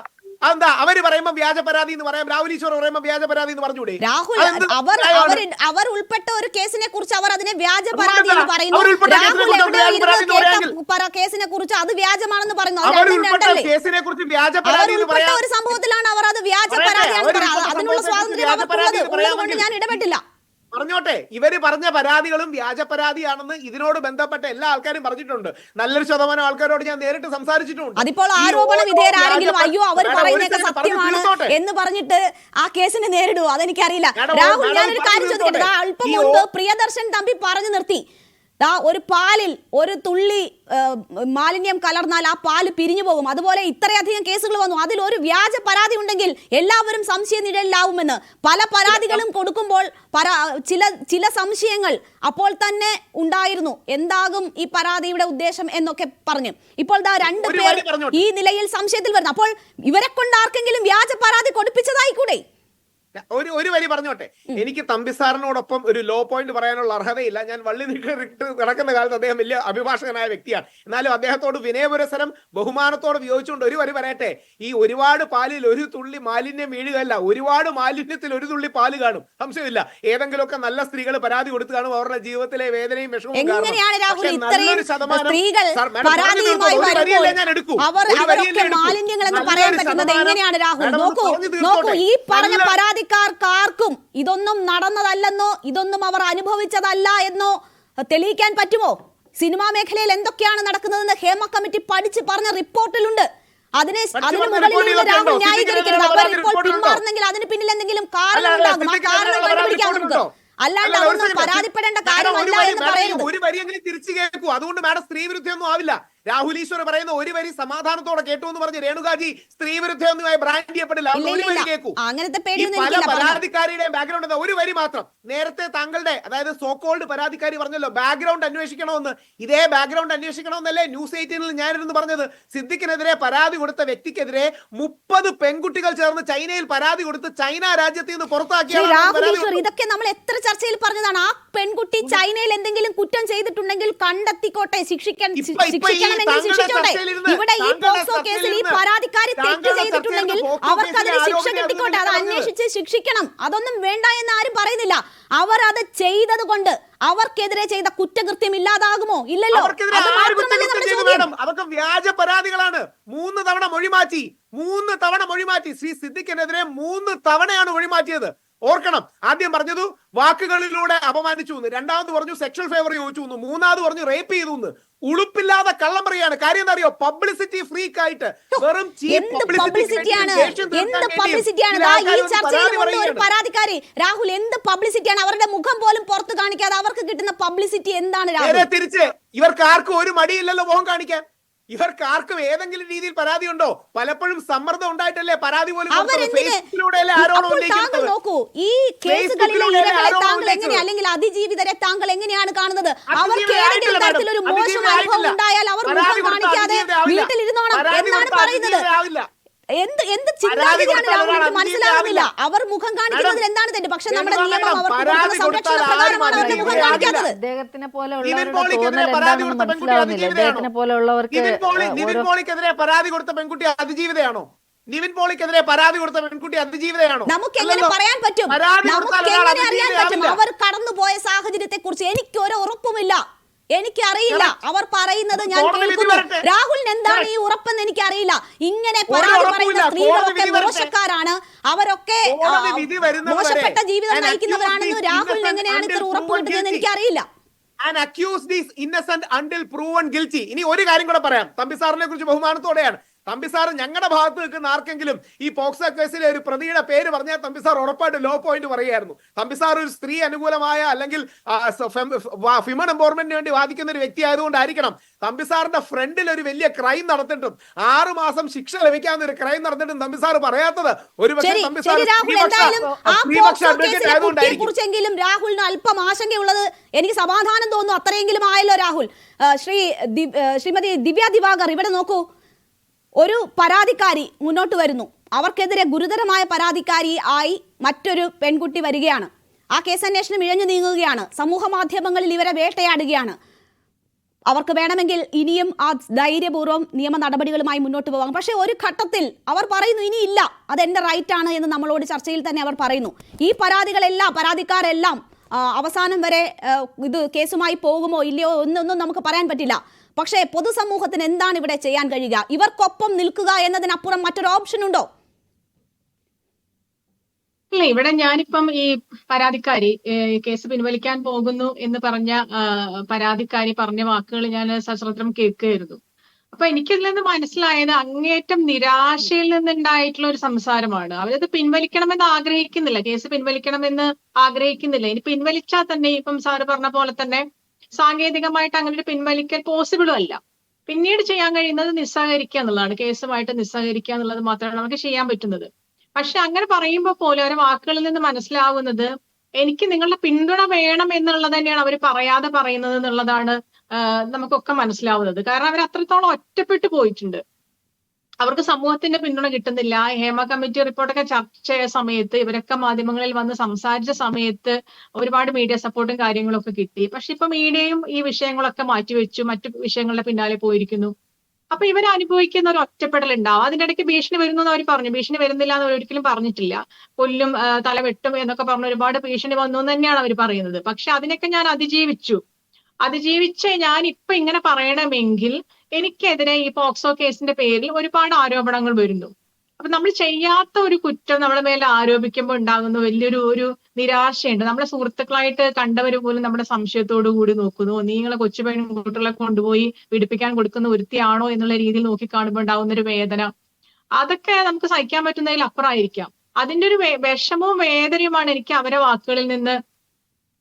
അവര് പറയുമ്പോ വ്യാജ പരാതി എന്ന് പറയാം, രാഹുൽ ഈശ്വർ പറയുമ്പോ വ്യാജ പരാതി എന്ന് പറഞ്ഞൂടെ?
രാഹുൽ, അവർ ഉൾപ്പെട്ട ഒരു കേസിനെ കുറിച്ച് അവർ അതിനെ വ്യാജ പരാതി എന്ന് പറയുന്നു. കേസിനെ കുറിച്ച് അത് വ്യാജമാണെന്ന് പറയുന്നു. ഒരു സംഭവത്തിലാണ് അവർ അത് വ്യാജ പരാതിയാണ് പറയുന്നത്. അതിനുള്ള സ്വാതന്ത്ര്യം അവർക്കുള്ളത് ഞാൻ ഇടപെട്ടില്ല.
പറഞ്ഞോട്ടെ, ഇവര് പറഞ്ഞ പരാതികളും വ്യാജ പരാതിയാണെന്ന് ഇതിനോട് ബന്ധപ്പെട്ട എല്ലാ ആൾക്കാരും പറഞ്ഞിട്ടുണ്ട്. നല്ലൊരു ശതമാനം ആൾക്കാരോട് ഞാൻ നേരിട്ട് സംസാരിച്ചിട്ടുണ്ട്.
അതിപ്പോൾ ആരോപണ വിധേയരാരെങ്കിലും അയ്യോ അവർ പറയുന്നതൊക്കെ സത്യമാണ് എന്ന് പറഞ്ഞിട്ട് ആ കേസിനെ നേരിടുവോ? അതെനിക്കറിയില്ല. രാഹുൽ, ഞാനൊരു കാര്യം ചോദിക്കട്ടെ. അല്പം മുൻപ് പ്രിയദർശൻ തമ്പി പറഞ്ഞു നിർത്തി, ഒരു പാലിൽ ഒരു തുള്ളി മാലിന്യം കലർന്നാൽ ആ പാല് പിരിഞ്ഞു പോകും. അതുപോലെ ഇത്രയധികം കേസുകൾ വന്നു. അതിൽ ഒരു വ്യാജ പരാതി ഉണ്ടെങ്കിൽ എല്ലാവരും സംശയ നിഴലിലാവുമെന്ന്. പല പരാതികളും കൊടുക്കുമ്പോൾ ചില സംശയങ്ങൾ അപ്പോൾ തന്നെ ഉണ്ടായിരുന്നു. എന്താകും ഈ പരാതിയുടെ ഉദ്ദേശം എന്നൊക്കെ പറഞ്ഞു. ഇപ്പോൾ രണ്ടുപേർ ഈ നിലയിൽ സംശയത്തിൽ വരുന്നു. അപ്പോൾ ഇവരെ കൊണ്ട് ആർക്കെങ്കിലും വ്യാജ പരാതി കൊടുപ്പിച്ചതായിക്കൂടെ?
ഒരു വരി പറഞ്ഞോട്ടെ. എനിക്ക് തമ്പിസാറിനോടൊപ്പം ഒരു ലോ പോയിന്റ് പറയാനുള്ള അർഹതയില്ല. ഞാൻ വള്ളി നീട്ട് നടക്കുന്ന കാലത്ത് അദ്ദേഹം വലിയ അഭിഭാഷകനായ വ്യക്തിയാണ്. എന്നാലും അദ്ദേഹത്തോട് വിനയപുരസരം ബഹുമാനത്തോട് വിയോജിച്ചുകൊണ്ട് ഒരു വരി പറയട്ടെ. ഈ ഒരുപാട് പാലിൽ ഒരു തുള്ളി മാലിന്യം വീഴുകയല്ല, ഒരുപാട് മാലിന്യത്തിൽ ഒരു തുള്ളി പാല് കാണും, സംശയമില്ല. ഏതെങ്കിലുമൊക്കെ നല്ല സ്ത്രീകൾ പരാതി കൊടുത്തു കാണും, അവരുടെ ജീവിതത്തിലെ വേദനയും വിഷമവും ഞാൻ എടുക്കും.
ാർക്കും ഇതൊന്നും നടന്നതല്ലെന്നോ ഇതൊന്നും അവർ അനുഭവിച്ചതല്ല എന്നോ തെളിയിക്കാൻ പറ്റുമോ? സിനിമാ മേഖലയിൽ എന്തൊക്കെയാണ് നടക്കുന്നതെന്ന് ഹേമ കമ്മിറ്റി പഠിച്ച് പറഞ്ഞ റിപ്പോർട്ടിലുണ്ട്. അതിന് മുകളിൽ രാഹുൽ ന്യായീകരിക്കരുത്. അവർ ഇപ്പോൾ പിന്മാറുന്നെങ്കിൽ അതിന് പിന്നിൽ എന്തെങ്കിലും കാരണം ഉണ്ടാകും. ആ കാരണം കണ്ടുപിടിക്കാൻ നമുക്ക്. അല്ലാണ്ട് അതൊന്നും പരാതിപ്പെടേണ്ട കാര്യമല്ല എന്ന് പറയുന്നത്.
ഒരു വരിയെങ്കിലും തിരിച്ചു കേൾക്കൂ. അതുകൊണ്ട് മാഡം സ്ത്രീ വിരുദ്ധമൊന്നും ആവില്ല. രാഹുൽ ഈശ്വർ പറയുന്ന ഒരു വരി സമാധാനത്തോടെ കേട്ടു എന്ന് പറഞ്ഞ് രേണുകാജി സ്ത്രീ വിരുദ്ധമൊന്നുമായി ബ്രാൻഡ് ചെയ്യപ്പെടില്ല. ഒരു വരി കേൾക്കൂ. പല പരാതിക്കാരിയുടെയും ബാക്ക്ഗ്രൗണ്ട് എന്താ? ഒരു വരി മാത്രം. നേരത്തെ താങ്കളുടെ, അതായത് സോക്കോൾഡ് പരാതിക്കാരി പറഞ്ഞല്ലോ ബാക്ക്ഗ്രൗണ്ട് അന്വേഷിക്കണമെന്ന്. ഇതേ ബാക്ക്ഗ്രൗണ്ട് അന്വേഷിക്കണമെന്നല്ലേ ന്യൂസ് 18 ഞാനിരുന്ന് പറഞ്ഞത്? സിദ്ദിഖിനെതിരെ പരാതി കൊടുത്ത വ്യക്തിക്കെതിരെ 30 പെൺകുട്ടികൾ ചേർന്ന് ചൈനയിൽ പരാതി കൊടുത്ത് ചൈന രാജ്യത്തിൽ നിന്ന് പുറത്താക്കിയ
ഇതൊക്കെ നമ്മൾ എത്ര ചർച്ചയിൽ പറഞ്ഞതാണ്. ആ പെൺകുട്ടി ചൈനയിൽ എന്തെങ്കിലും കുറ്റം ചെയ്തിട്ടുണ്ടെങ്കിൽ കണ്ടെത്തിക്കോട്ടെ, ശിക്ഷിക്കണമെങ്കിൽ ശിക്ഷിച്ചോട്ടെ. ഇവിടെ ഈ പോക്സോ കേസിൽ ഈ പരാതിക്കാരി തെറ്റ് ചെയ്തിട്ടുണ്ടെങ്കിൽ അവർക്ക് അതിന് ശിക്ഷ കിട്ടിക്കോട്ടെ. അത് അന്വേഷിച്ച് ശിക്ഷിക്കണം. അതൊന്നും വേണ്ട എന്ന് ആരും പറയുന്നില്ല. അവർ അത് ചെയ്തത് കൊണ്ട് അവർക്കെതിരെ ചെയ്ത കുറ്റകൃത്യം ഇല്ലാതാകുമോ? ഇല്ലല്ലോ.
അതൊക്കെ വ്യാജ പരാതികളാണ്. 3 തവണ മൊഴിമാറ്റി. ശ്രീ സിദ്ദിഖിനെതിരെ 3 തവണയാണ് മൊഴിമാറ്റിയത്. ഓർക്കണം, ആദ്യം പറഞ്ഞത് വാക്കുകളിലൂടെ അപമാനിച്ചു എന്ന്, രണ്ടാമത് പറഞ്ഞു സെക്ഷൽ ഫേവർ ചോദിച്ചു എന്ന്, മൂന്നാമത് പറഞ്ഞു റേപ്പ് ചെയ്തു എന്ന്. ഉളുപ്പില്ലാതെ കള്ളം പറയാണ്. കാര്യം എന്താ അറിയോ? പബ്ലിസിറ്റി ഫ്രീക്ക് ആയിട്ട് വെറും
പരാതിക്കാരി രാഹുൽ എന്ത് പബ്ലിസിറ്റിയാണ്? അവരുടെ മുഖം പോലും പുറത്ത് കാണിക്കാതെ അവർക്ക് കിട്ടുന്ന പബ്ലിസിറ്റി എന്താണ്?
തിരിച്ച് ഇവർക്ക് ആർക്കും ഒരു മടിയില്ലല്ലോ മുഖം കാണിക്കാൻ. ഇവർക്ക് ആർക്കും ഏതെങ്കിലും രീതിയിൽ പരാതി ഉണ്ടോ? പലപ്പോഴും സമ്മർദ്ദം ഉണ്ടായിട്ടല്ലേ പരാതി പോലും.
നോക്കൂ, ഈ കേസുകളിലെ ഇരകളെ താങ്കൾ എങ്ങനെ, അല്ലെങ്കിൽ അതിജീവിതരെ താങ്കൾ എങ്ങനെയാണ് കാണുന്നത്? അവർക്ക് ഏതെങ്കിലും തരത്തിലൊരു മോശം അനുഭവം ഉണ്ടായാൽ അവർ മുഖം കാണിക്കാതെ വീട്ടിലിരുന്നോണം എന്നാണ് പറയുന്നത്. എന്ത് ചിന്താഗതിയാണ് രാഹുലിന് മനസ്സിലാകുന്നില്ല. അവർ മുഖം കാണിക്കുന്നതിൽ എന്താണ് തെറ്റ്? പക്ഷെ നമ്മുടെ നിയമം അവർക്ക് സംരക്ഷണ പ്രകാരമാണ് അവരുടെ മുഖം കാണിക്കാത്തത്.
അദ്ദേഹത്തിനെ പോലെയുള്ളവരുടെ തോന്നൽ എന്താണെന്ന് മനസ്സിലാവുന്നില്ല. അദ്ദേഹത്തിനെ പോലെയുള്ളവർക്ക്
നിവിൻ പോളിക്കെതിരെ പരാതി കൊടുത്ത പെൺകുട്ടി അതിജീവിതയാണോ? നിവിൻ പോളിക്കെതിരെ പരാതി കൊടുത്ത പെൺകുട്ടി അതിജീവിതയാണോ?
നമുക്ക് എങ്ങനെ പറയാൻ പറ്റും? നമുക്ക് എങ്ങനെ അറിയാൻ പറ്റും? അവർ കടന്നുപോയ സാഹചര്യത്തെ കുറിച്ച് എനിക്ക് ഒരു ഉറപ്പുമില്ല. എനിക്കറിയില്ല. അവർ പറയുന്നത് ഞാൻ കേൾക്കുന്നു. രാഹുലിന് എന്താണ് ഈ ഉറപ്പെന്ന് എനിക്കറിയില്ല. ഇങ്ങനെ പരാതി പറയുന്ന സ്ത്രീകളൊക്കെ മോശക്കാരാണ്, അവരൊക്കെ മോശപ്പെട്ട ജീവിതം നയിക്കുന്നവരാണെന്ന് രാഹുലിന് എങ്ങനെയാണ് ഇത്ര ഉറപ്പ് കിട്ടുന്നതെന്ന് എനിക്കറിയില്ല.
ഇനി ഒരു കാര്യം കൂടെ പറയാം. തമ്പിസാറിനെ കുറിച്ച് ബഹുമാനത്തോടെയാണ്. തമ്പിസാർ ഞങ്ങളുടെ ഭാഗത്ത് നിൽക്കുന്ന ആർക്കെങ്കിലും ഈ പോക്സോ കേസിലെ ഒരു പ്രതിയുടെ പേര് പറഞ്ഞാൽ തമ്പിസാർ ഉറപ്പായിട്ട് ലോ പോയിന്റ് പറയുമായിരുന്നു. തമ്പിസാർ ഒരു സ്ത്രീ അനുകൂലമായ അല്ലെങ്കിൽ വിമൺ എംപവർമെന്റിന് വേണ്ടി വാദിക്കുന്ന ഒരു വ്യക്തി ആയതുകൊണ്ടായിരിക്കണം തമ്പിസാറിന്റെ ഫ്രണ്ടിൽ ഒരു വലിയ ക്രൈം നടത്തിയിട്ടും 6 മാസം ശിക്ഷ ലഭിക്കാവുന്ന ഒരു ക്രൈം നടത്തിയിട്ടും തമ്പിസാർ പറയാത്തത് ഒരുപക്ഷെ
കുറിച്ചെങ്കിലും രാഹുലിന് അല്പം ആശങ്കയുള്ളത് എനിക്ക് സമാധാനം തോന്നുന്നു. അത്രയെങ്കിലും ആയല്ലോ രാഹുൽ. ശ്രീമതി ദിവ്യ ദിവാകർ, ഇവിടെ നോക്കൂ. ഒരു പരാതിക്കാരി മുന്നോട്ട് വരുന്നു. അവർക്കെതിരെ ഗുരുതരമായ പരാതിക്കാരി ആയി മറ്റൊരു പെൺകുട്ടി വരികയാണ്. ആ കേസന്വേഷണം ഇഴഞ്ഞു നീങ്ങുകയാണ്. സമൂഹ മാധ്യമങ്ങളിൽ ഇവരെ വേട്ടയാടുകയാണ്. അവർക്ക് വേണമെങ്കിൽ ഇനിയും ആ ധൈര്യപൂർവ്വം നിയമ നടപടികളുമായി മുന്നോട്ട് പോകാം. പക്ഷേ ഒരു ഘട്ടത്തിൽ അവർ പറയുന്നു ഇനിയില്ല, അതെന്റെ റൈറ്റ് ആണ് എന്ന് നമ്മളോട് ചർച്ചയിൽ തന്നെ അവർ പറയുന്നു. ഈ പരാതിക്കാരെല്ലാം അവസാനം വരെ ഇത് കേസുമായി പോകുമോ ഇല്ലയോ എന്നൊന്നും നമുക്ക് പറയാൻ പറ്റില്ല. പക്ഷേ പൊതുസമൂഹത്തിന് എന്താണ് ഇവിടെ ചെയ്യാൻ കഴിയുക? ഇവർക്കൊപ്പം നിൽക്കുക എന്നതിനപ്പുറം മറ്റൊരു ഓപ്ഷൻ ഉണ്ടോ?
ഇല്ല, ഇവിടെ ഞാനിപ്പം ഈ പരാതിക്കാരി കേസ് പിൻവലിക്കാൻ പോകുന്നു എന്ന് പറഞ്ഞ പരാതിക്കാരി പറഞ്ഞ വാക്കുകൾ ഞാൻ സശ്രദ്ധം കേൾക്കുകയായിരുന്നു. അപ്പൊ എനിക്കിതിൽ നിന്ന് മനസ്സിലായത് അങ്ങേറ്റം നിരാശയിൽ നിന്നുണ്ടായിട്ടുള്ള ഒരു സംസാരമാണ്. അവരത് പിൻവലിക്കണമെന്ന് ആഗ്രഹിക്കുന്നില്ല, കേസ് പിൻവലിക്കണമെന്ന് ആഗ്രഹിക്കുന്നില്ല. ഇനി പിൻവലിച്ചാൽ തന്നെ ഇപ്പം സാറ് പറഞ്ഞ പോലെ തന്നെ സാങ്കേതികമായിട്ട് അങ്ങനെ ഒരു പിൻവലിക്കൽ പോസിബിളും അല്ല. പിന്നീട് ചെയ്യാൻ കഴിയുന്നത് നിസ്സഹകരിക്കുക എന്നുള്ളതാണ്. കേസുമായിട്ട് നിസ്സഹകരിക്കുക എന്നുള്ളത് മാത്രമാണ് നമുക്ക് ചെയ്യാൻ പറ്റുന്നത്. പക്ഷെ അങ്ങനെ പറയുമ്പോൾ പോലും അവരുടെ വാക്കുകളിൽ നിന്ന് മനസ്സിലാവുന്നത് എനിക്ക് നിങ്ങളുടെ പിന്തുണ വേണം എന്നുള്ളത് തന്നെയാണ് അവർ പറയാതെ പറയുന്നത് എന്നുള്ളതാണ് നമുക്കൊക്കെ മനസ്സിലാവുന്നത്. കാരണം അവർ അത്രത്തോളം ഒറ്റപ്പെട്ടു പോയിട്ടുണ്ട്. അവർക്ക് സമൂഹത്തിന്റെ പിന്തുണ കിട്ടുന്നില്ല. ഹേമ കമ്മിറ്റി റിപ്പോർട്ടൊക്കെ ചർച്ച ചെയ്ത സമയത്ത് ഇവരൊക്കെ മാധ്യമങ്ങളിൽ വന്ന് സംസാരിച്ച സമയത്ത് ഒരുപാട് മീഡിയ സപ്പോർട്ടും കാര്യങ്ങളൊക്കെ കിട്ടി. പക്ഷെ ഇപ്പൊ മീഡിയയും ഈ വിഷയങ്ങളൊക്കെ മാറ്റിവെച്ചു, മറ്റു വിഷയങ്ങളുടെ പിന്നാലെ പോയിരിക്കുന്നു. അപ്പൊ ഇവർ അനുഭവിക്കുന്ന ഒരു ഒറ്റപ്പെടൽ ഉണ്ടാവും. അതിന്റെ ഇടയ്ക്ക് ഭീഷണി വരുന്നു എന്ന് അവർ പറഞ്ഞു. ഭീഷണി വരുന്നില്ല എന്ന് അവർ ഒരിക്കലും പറഞ്ഞിട്ടില്ല. കൊല്ലും, തല വെട്ടും എന്നൊക്കെ പറഞ്ഞ് ഒരുപാട് ഭീഷണി വന്നു എന്ന് തന്നെയാണ് അവർ പറയുന്നത്. പക്ഷെ അതിനൊക്കെ ഞാൻ അതിജീവിച്ച് ഞാൻ ഇപ്പൊ ഇങ്ങനെ പറയണമെങ്കിൽ എനിക്കെതിരെ ഈ പോക്സോ കേസിന്റെ പേരിൽ ഒരുപാട് ആരോപണങ്ങൾ വരുന്നു. അപ്പൊ നമ്മൾ ചെയ്യാത്ത ഒരു കുറ്റം നമ്മുടെ മേലെ ആരോപിക്കുമ്പോൾ ഉണ്ടാകുന്ന വലിയൊരു നിരാശയുണ്ട്. നമ്മളെ സുഹൃത്തുക്കളായിട്ട് കണ്ടവർ പോലും നമ്മുടെ സംശയത്തോടു കൂടി നോക്കുന്നു. നിങ്ങളെ കൊച്ചുപെൺകുട്ടികളെ കൊണ്ടുപോയി പീഡിപ്പിക്കാൻ കൊടുക്കുന്ന ഒരുത്തിയാണോ എന്നുള്ള രീതിയിൽ നോക്കി കാണുമ്പോൾ ഉണ്ടാകുന്ന ഒരു വേദന, അതൊക്കെ നമുക്ക് സഹിക്കാൻ പറ്റുന്നതിൽ അപ്പുറമായിരിക്കാം. അതിന്റെ ഒരു വിഷമവും വേദനയുമാണ് എനിക്ക് അവരെ വാക്കുകളിൽ നിന്ന്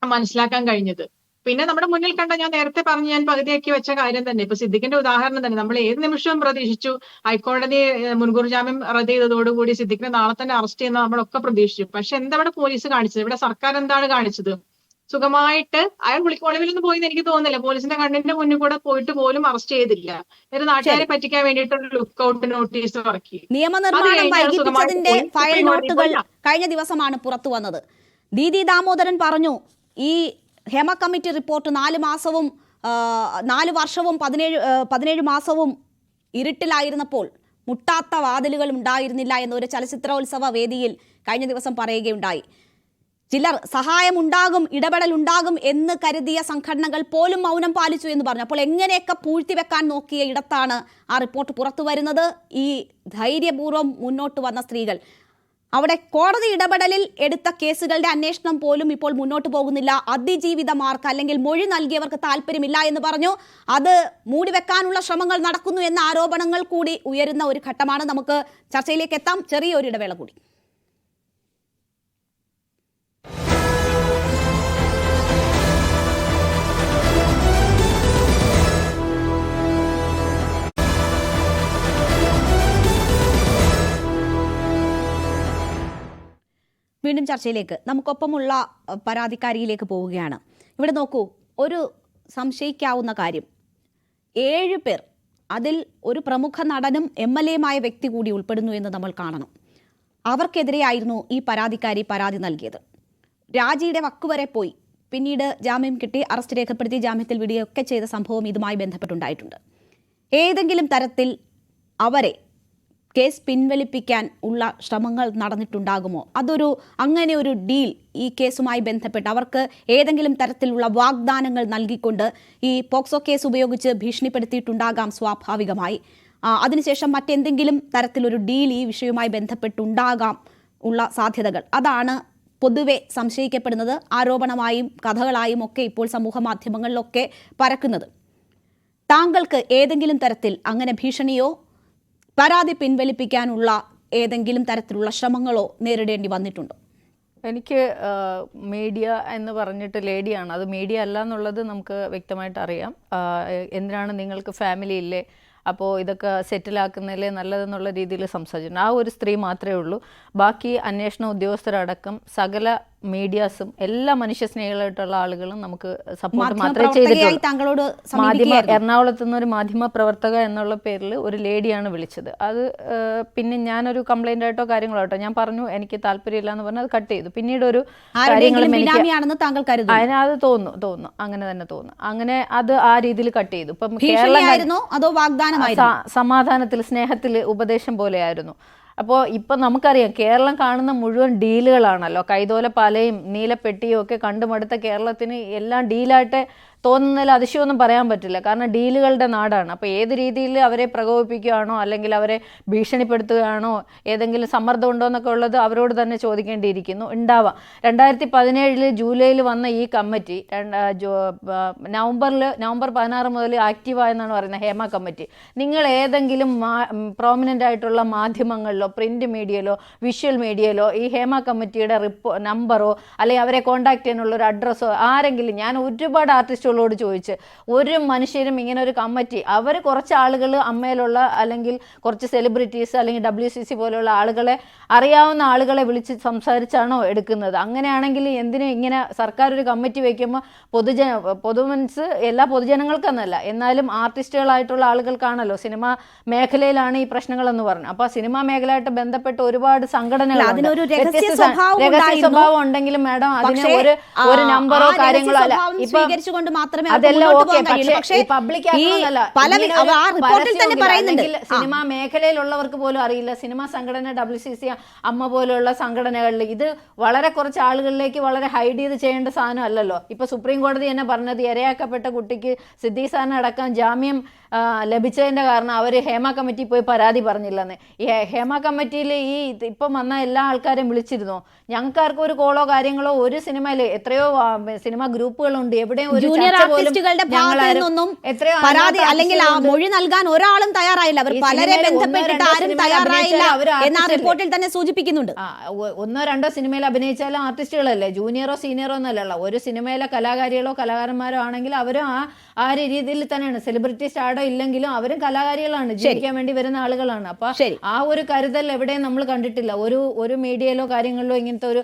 മനസ്സിലാക്കാൻ കഴിഞ്ഞത്. പിന്നെ നമ്മുടെ മുന്നിൽ കണ്ട, ഞാൻ നേരത്തെ പറഞ്ഞ് ഞാൻ പകുതിയാക്കി വെച്ച കാര്യം തന്നെ, ഇപ്പൊ സിദ്ദിഖിന്റെ ഉദാഹരണം തന്നെ നമ്മൾ ഏത് നിമിഷവും പ്രതീക്ഷിച്ചു. ഹൈക്കോടതി മുൻകൂർ ജാമ്യം റദ്ദ് ചെയ്തതോടുകൂടി സിദ്ദിഖിനെ നാളെ തന്നെ അറസ്റ്റ് ചെയ്യുന്ന നമ്മളൊക്കെ പ്രതീക്ഷിച്ചു. പക്ഷെ എന്താ ഇവിടെ പോലീസ് കാണിച്ചത്? ഇവിടെ സർക്കാർ എന്താണ് കാണിച്ചത്? സുഖമായിട്ട് അയാൾ ഒളിവിലൊന്നും പോയി എന്ന് എനിക്ക് തോന്നുന്നില്ല. പോലീസിന്റെ കണ്ണിന്റെ മുന്നിൽ കൂടെ പോയിട്ട് പോലും അറസ്റ്റ് ചെയ്തില്ല. ഒരു നാട്ടുകാരെ പറ്റിക്കാൻ വേണ്ടിയിട്ടുള്ള ലുക്കൌട്ട് നോട്ടീസ് ഇറക്കി.
നിയമനിർമ്മാണം വൈകിപ്പിച്ചതിന്റെ ഫയൽ നോട്ടുകൾ കഴിഞ്ഞ ദിവസമാണ് പുറത്തു വന്നത്. ദീദി ദാമോദരൻ പറഞ്ഞു, ഈ ഹേമ കമ്മിറ്റി റിപ്പോർട്ട് 4 വർഷവും 17 മാസവും ഇരുട്ടിലായിരുന്നപ്പോൾ മുട്ടാത്ത വാതിലുകൾ ഉണ്ടായിരുന്നില്ല എന്നൊരു ചലച്ചിത്രോത്സവ വേദിയിൽ കഴിഞ്ഞ ദിവസം പറയുകയുണ്ടായി. ചിലർ സഹായമുണ്ടാകും, ഇടപെടലുണ്ടാകും എന്ന് കരുതിയ സംഘടനകൾ പോലും മൗനം പാലിച്ചു എന്ന് പറഞ്ഞു. അപ്പോൾ എങ്ങനെയൊക്കെ പൂഴ്ത്തിവെക്കാൻ നോക്കിയ ഇടത്താണ് ആ റിപ്പോർട്ട് പുറത്തു വരുന്നത്. ഈ ധൈര്യപൂർവ്വം മുന്നോട്ട് വന്ന സ്ത്രീകൾ, അവിടെ കോടതി ഇടപെടലിൽ എടുത്ത കേസുകളുടെ അന്വേഷണം പോലും ഇപ്പോൾ മുന്നോട്ട് പോകുന്നില്ല. അതിജീവിതമാർക്ക് അല്ലെങ്കിൽ മൊഴി നൽകിയവർക്ക് താല്പര്യമില്ല എന്ന് പറഞ്ഞു. അത് മൂടിവെക്കാനുള്ള ശ്രമങ്ങൾ നടക്കുന്നു എന്ന ആരോപണങ്ങൾ കൂടി ഉയരുന്ന ഒരു ഘട്ടമാണ്. നമുക്ക് ചർച്ചയിലേക്ക് എത്താം. ചെറിയൊരു ഇടവേള കൂടി. വീണ്ടും ചർച്ചയിലേക്ക്, നമുക്കൊപ്പമുള്ള പരാതിക്കാരിയിലേക്ക് പോവുകയാണ്. ഇവിടെ നോക്കൂ, ഒരു സംശയിക്കാവുന്ന കാര്യം, 7 പേർ, അതിൽ ഒരു പ്രമുഖ നടനും MLA-യുമായ വ്യക്തി കൂടി ഉൾപ്പെടുന്നു എന്ന് നമ്മൾ കാണണം. അവർക്കെതിരെയായിരുന്നു ഈ പരാതിക്കാരി പരാതി നൽകിയത്. രാജിയുടെ വക്കുവരെ പോയി, പിന്നീട് ജാമ്യം കിട്ടി, അറസ്റ്റ് രേഖപ്പെടുത്തി ജാമ്യത്തിൽ വിടുകയൊക്കെ ചെയ്ത സംഭവം ഇതുമായി ബന്ധപ്പെട്ടുണ്ടായിട്ടുണ്ട്. ഏതെങ്കിലും തരത്തിൽ അവരെ കേസ് പിൻവലിപ്പിക്കാൻ ഉള്ള ശ്രമങ്ങൾ നടന്നിട്ടുണ്ടാകുമോ? അങ്ങനെ ഒരു ഡീൽ ഈ കേസുമായി ബന്ധപ്പെട്ട് അവർക്ക് ഏതെങ്കിലും തരത്തിലുള്ള വാഗ്ദാനങ്ങൾ നൽകിക്കൊണ്ട് ഈ പോക്സോ കേസ് ഉപയോഗിച്ച് ഭീഷണിപ്പെടുത്തിയിട്ടുണ്ടാകാം സ്വാഭാവികമായി. അതിനുശേഷം മറ്റെന്തെങ്കിലും തരത്തിലൊരു ഡീൽ ഈ വിഷയവുമായി ബന്ധപ്പെട്ടുണ്ടാകാം ഉള്ള സാധ്യതകൾ, അതാണ് പൊതുവെ സംശയിക്കപ്പെടുന്നത്. ആരോപണമായും കഥകളായും ഒക്കെ ഇപ്പോൾ സമൂഹ മാധ്യമങ്ങളിലൊക്കെ പരക്കുന്നത്. താങ്കൾക്ക് ഏതെങ്കിലും തരത്തിൽ അങ്ങനെ ഭീഷണിയോ പരാതി പിൻവലിപ്പിക്കാനുള്ള ഏതെങ്കിലും തരത്തിലുള്ള ശ്രമങ്ങളോ നേരിടേണ്ടി വന്നിട്ടുണ്ടോ?
എനിക്ക് മീഡിയ എന്ന് പറഞ്ഞിട്ട് ലേഡിയാണ്, അത് മീഡിയ അല്ല എന്നുള്ളത് നമുക്ക് വ്യക്തമായിട്ട് അറിയാം. എന്തിനാണ് നിങ്ങൾക്ക് ഫാമിലി ഇല്ലേ, അപ്പോൾ ഇതൊക്കെ സെറ്റിലാക്കുന്നതിലേ നല്ലതെന്നുള്ള രീതിയിൽ സംസാരിച്ചിട്ടുണ്ട്. ആ ഒരു സ്ത്രീ മാത്രമേ ഉള്ളൂ. ബാക്കി അന്വേഷണ ഉദ്യോഗസ്ഥരടക്കം സകല മീഡിയാസും എല്ലാ മനുഷ്യസ്നേഹികളായിട്ടുള്ള ആളുകളും നമുക്ക് സപ്പോർട്ട് മാത്രമേ ചെയ്തിട്ടുള്ളൂ. എറണാകുളത്ത് നിന്ന് ഒരു മാധ്യമ പ്രവർത്തക എന്നുള്ള പേരിൽ ഒരു ലേഡിയാണ് വിളിച്ചത്. അത് പിന്നെ ഞാനൊരു കംപ്ലൈന്റ് ആയിട്ടോ കാര്യങ്ങളോ ആയിട്ടോ ഞാൻ പറഞ്ഞു എനിക്ക് താല്പര്യമില്ല എന്ന് പറഞ്ഞ് അത് കട്ട് ചെയ്തു. പിന്നീട് ഒരു കാര്യങ്ങളും അതിനത് തോന്നുന്നു അങ്ങനെ തന്നെ തോന്നുന്നു. അങ്ങനെ അത് ആ രീതിയിൽ കട്ട് ചെയ്തു. ഇപ്പം സമാധാനത്തിൽ സ്നേഹത്തിൽ ഉപദേശം പോലെയായിരുന്നു. അപ്പോൾ ഇപ്പം നമുക്കറിയാം കേരളം കാണുന്ന മുഴുവൻ ഡീലുകളാണല്ലോ. കൈതോലപ്പാലയും നീലപ്പെട്ടിയും ഒക്കെ കണ്ടുമടുത്ത കേരളത്തിന് എല്ലാം ഡീലായിട്ട് തോന്നുന്നതിൽ അതിശയമൊന്നും പറയാൻ പറ്റില്ല. കാരണം ഡീലുകളുടെ നാടാണ്. അപ്പോൾ ഏത് രീതിയിൽ അവരെ പ്രകോപിപ്പിക്കുകയാണോ അല്ലെങ്കിൽ അവരെ ഭീഷണിപ്പെടുത്തുകയാണോ, ഏതെങ്കിലും സമ്മർദ്ദം ഉണ്ടോ എന്നൊക്കെ ഉള്ളത് അവരോട് തന്നെ ചോദിക്കേണ്ടിയിരിക്കുന്നു. ഉണ്ടാവാം. 2017 ജൂലൈയിൽ വന്ന ഈ കമ്മിറ്റി നവംബർ 16 മുതൽ ആക്റ്റീവായെന്നാണ് പറയുന്നത് ഹേമ കമ്മിറ്റി. നിങ്ങൾ ഏതെങ്കിലും പ്രോമിനൻ്റ് ആയിട്ടുള്ള മാധ്യമങ്ങളിലോ പ്രിന്റ് മീഡിയയിലോ വിഷ്വൽ മീഡിയയിലോ ഈ ഹേമ കമ്മിറ്റിയുടെ നമ്പറോ അല്ലെങ്കിൽ അവരെ കോൺടാക്ട് ചെയ്യാനുള്ള ഒരു അഡ്രസ്സോ ആരെങ്കിലും, ഞാൻ ഒരുപാട് ആർട്ടിസ്റ്റ് ആർട്ടിസ്റ്റുകളോട് ചോദിച്ച്. ഒരു മനുഷ്യരും ഇങ്ങനെ ഒരു കമ്മിറ്റി, അവർ കുറച്ച് ആളുകൾ അമ്മയിലുള്ള അല്ലെങ്കിൽ കുറച്ച് സെലിബ്രിറ്റീസ് അല്ലെങ്കിൽ WCC പോലെയുള്ള ആളുകളെ അറിയാവുന്ന ആളുകളെ വിളിച്ച് സംസാരിച്ചാണോ എടുക്കുന്നത്? അങ്ങനെയാണെങ്കിൽ എന്തിനും ഇങ്ങനെ സർക്കാർ ഒരു കമ്മിറ്റി വയ്ക്കുമ്പോൾ പൊതുമനസ് എല്ലാ പൊതുജനങ്ങൾക്കെന്നല്ല, എന്നാലും ആർട്ടിസ്റ്റുകളായിട്ടുള്ള ആളുകൾക്കാണല്ലോ, സിനിമാ മേഖലയിലാണ് ഈ പ്രശ്നങ്ങളെന്ന് പറഞ്ഞു. അപ്പൊ സിനിമാ മേഖലയായിട്ട് ബന്ധപ്പെട്ട് ഒരുപാട് സംഘടനകൾ,
അതിനൊരു രഹസ്യ
സ്വഭാവം ഉണ്ടെങ്കിലും മാഡം അതിന് ഒരു നമ്പറോ കാര്യങ്ങളോ അല്ല.
സ്വീകരിച്ചുകൊണ്ട് മാത്രമേ
അതെല്ലാം ഓക്കെ,
പക്ഷേ
പബ്ലിക് സിനിമാ മേഖലയിലുള്ളവർക്ക് പോലും അറിയില്ല. സിനിമാ സംഘടന WCC അമ്മ പോലെയുള്ള സംഘടനകളിൽ ഇത് വളരെ കുറച്ച് ആളുകളിലേക്ക് വളരെ ഹൈഡ് ചെയ്ത് ചെയ്യേണ്ട സാധനം അല്ലല്ലോ. ഇപ്പൊ സുപ്രീം കോടതി തന്നെ പറഞ്ഞത് ഇരയാക്കപ്പെട്ട കുട്ടിക്ക് സിദ്ദീഖ് സാറിന് അടക്കം ജാമ്യം ലഭിച്ചതിന്റെ കാരണം അവർ ഹേമ കമ്മിറ്റി പോയി പരാതി പറഞ്ഞില്ലെന്ന്. ഈ ഹേമ കമ്മിറ്റിയിൽ ഈ ഇപ്പം വന്ന എല്ലാ ആൾക്കാരെയും വിളിച്ചിരുന്നോ? ഞങ്ങൾക്കാർക്കും ഒരു കോളോ കാര്യങ്ങളോ ഒരു സിനിമയിൽ എത്രയോ സിനിമാ ഗ്രൂപ്പുകളുണ്ട്, എവിടെയും ഒരു
ജൂനിയർ ആർട്ടിസ്റ്റുകളുടെ ഭാഗത്തുനിന്നും പരാതി അല്ലെങ്കിൽ ആ മൊഴി നൽകാൻ ഒരാളും തയ്യാറായില്ല. അവർ പലരെ ബന്ധപ്പെട്ടിട്ട് ആരും തയ്യാറായില്ല എന്ന റിപ്പോർട്ടിൽ തന്നെ സൂചിപ്പിക്കുന്നുണ്ട്.
ഒന്നോ രണ്ടോ സിനിമയിൽ അഭിനയിച്ചാലും ആർട്ടിസ്റ്റുകളല്ലേ, ജൂനിയറോ സീനിയറോ എന്നല്ല. ഒരു സിനിമയിലെ കലാകാരികളോ കലാകാരന്മാരോ ആണെങ്കിൽ അവരും ആ രീതിയിൽ തന്നെയാണ്. സെലിബ്രിറ്റി സ്റ്റാർഡോ ഇല്ലെങ്കിലും അവരും കലാകാരികളാണ്, ജീവിക്കാൻ വേണ്ടി വരുന്ന ആളുകളാണ്. അപ്പൊ ആ ഒരു കരുതൽ എവിടെയും നമ്മൾ കണ്ടിട്ടില്ല ഒരു മീഡിയയിലോ കാര്യങ്ങളിലോ ഇങ്ങനത്തെ ഒരു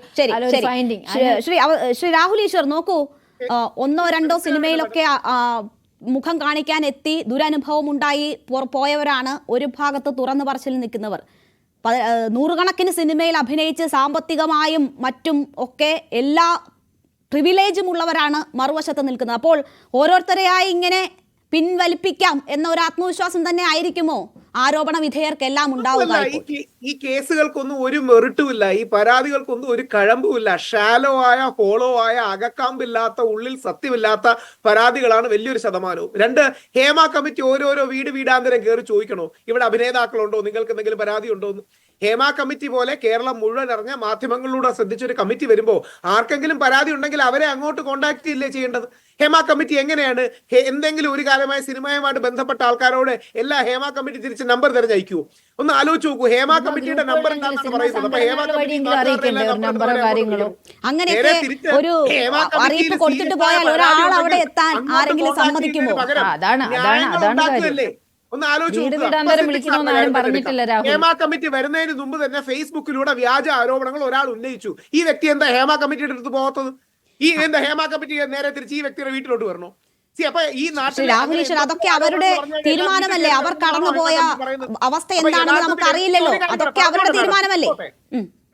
ഫൈൻഡിങ്.
ശ്രീ രാഹുൽ ഈശ്വർ നോക്കൂ, ഒന്നോ രണ്ടോ സിനിമയിലൊക്കെ മുഖം കാണിക്കാൻ എത്തി ദുരനുഭവം ഉണ്ടായി പോയവരാണ് ഒരു ഭാഗത്ത് തുറന്നു പറച്ചിൽ നിൽക്കുന്നവർ. നൂറുകണക്കിന് സിനിമയിൽ അഭിനയിച്ച് സാമ്പത്തികമായും മറ്റും ഒക്കെ എല്ലാ പ്രിവിലേജും ഉള്ളവരാണ് മറുവശത്ത് നിൽക്കുന്നത്. അപ്പോൾ ഓരോരുത്തരെയായി ഇങ്ങനെ പിൻവലിപ്പിക്കാം എന്ന ഒരു ആത്മവിശ്വാസം തന്നെ ആയിരിക്കുമോ ആരോപണ വിധേയർക്കെല്ലാം ഉണ്ടാവുക?
ഈ കേസുകൾക്കൊന്നും ഒരു മെറിറ്റുമില്ല, ഈ പരാതികൾക്കൊന്നും ഒരു കഴമ്പുമില്ല. ഷാലോ ആയ ഹോളോ ആയ അകക്കാമ്പില്ലാത്ത ഉള്ളിൽ സത്യമില്ലാത്ത പരാതികളാണ് വലിയൊരു ശതമാനവും. രണ്ട്, ഹേമ കമ്മിറ്റി ഓരോരോ വീടാന്തരം കയറി ചോദിക്കണോ ഇവിടെ അഭിനേതാക്കളുണ്ടോ, നിങ്ങൾക്ക് എന്തെങ്കിലും പരാതി ഉണ്ടോ എന്ന്? ഹേമ കമ്മിറ്റി പോലെ കേരളം മുഴുവൻ അറിഞ്ഞ മാധ്യമങ്ങളിലൂടെ ശ്രദ്ധിച്ചൊരു കമ്മിറ്റി വരുമ്പോൾ ആർക്കെങ്കിലും പരാതി ഉണ്ടെങ്കിൽ അവരെ അങ്ങോട്ട് കോൺടാക്ട് ചെയ്യില്ലേ ചെയ്യേണ്ടത്? ഹേമ കമ്മിറ്റി എങ്ങനെയാണ് എന്തെങ്കിലും ഒരു കാലമായ സിനിമയുമായിട്ട് ബന്ധപ്പെട്ട ആൾക്കാരോട് എല്ലാ ഹേമ കമ്മിറ്റി തിരിച്ച് നമ്പർ തിരഞ്ഞയക്കൂ? ഒന്ന് ആലോചിച്ച് നോക്കൂ. ഹേമ കമ്മിറ്റിയുടെ നമ്പർ എന്താണെന്ന് പറയുന്നത്. അപ്പൊ ഹേമ
അങ്ങനെയൊക്കെ ഒരു അറിയിപ്പ് കൊടുത്തിട്ട് പോയാൽ ഒരാൾ അവിടെ എത്താൻ ആരെങ്കിലും സമ്മതിക്കുമോ?
ഉണ്ടാക്കുകയല്ലേ? ഒന്ന് ആലോചിച്ച് ഹേമ കമ്മിറ്റി വരുന്നതിന് മുമ്പ് തന്നെ ഫേസ്ബുക്കിലൂടെ വ്യാജ ആരോപണങ്ങൾ ഒരാൾ ഉന്നയിച്ചു. ഈ വ്യക്തി എന്താ ഹേമ കമ്മിറ്റിയുടെ അടുത്ത് പോകാത്തത്? ഈ എന്താ ഹേമ കമ്മിറ്റി നേരെ തിരിച്ച് ഈ വ്യക്തിയുടെ വീട്ടിലോട്ട് വരണോ? അപ്പൊ ഈ നാട്ടിൽ
അതൊക്കെ അവരുടെ തീരുമാനമല്ലേ? അവർ കടന്നുപോയ അവസ്ഥ എന്താണെന്ന് നമുക്ക് അറിയില്ലല്ലോ. അതൊക്കെ അവരുടെ തീരുമാനമല്ലേ?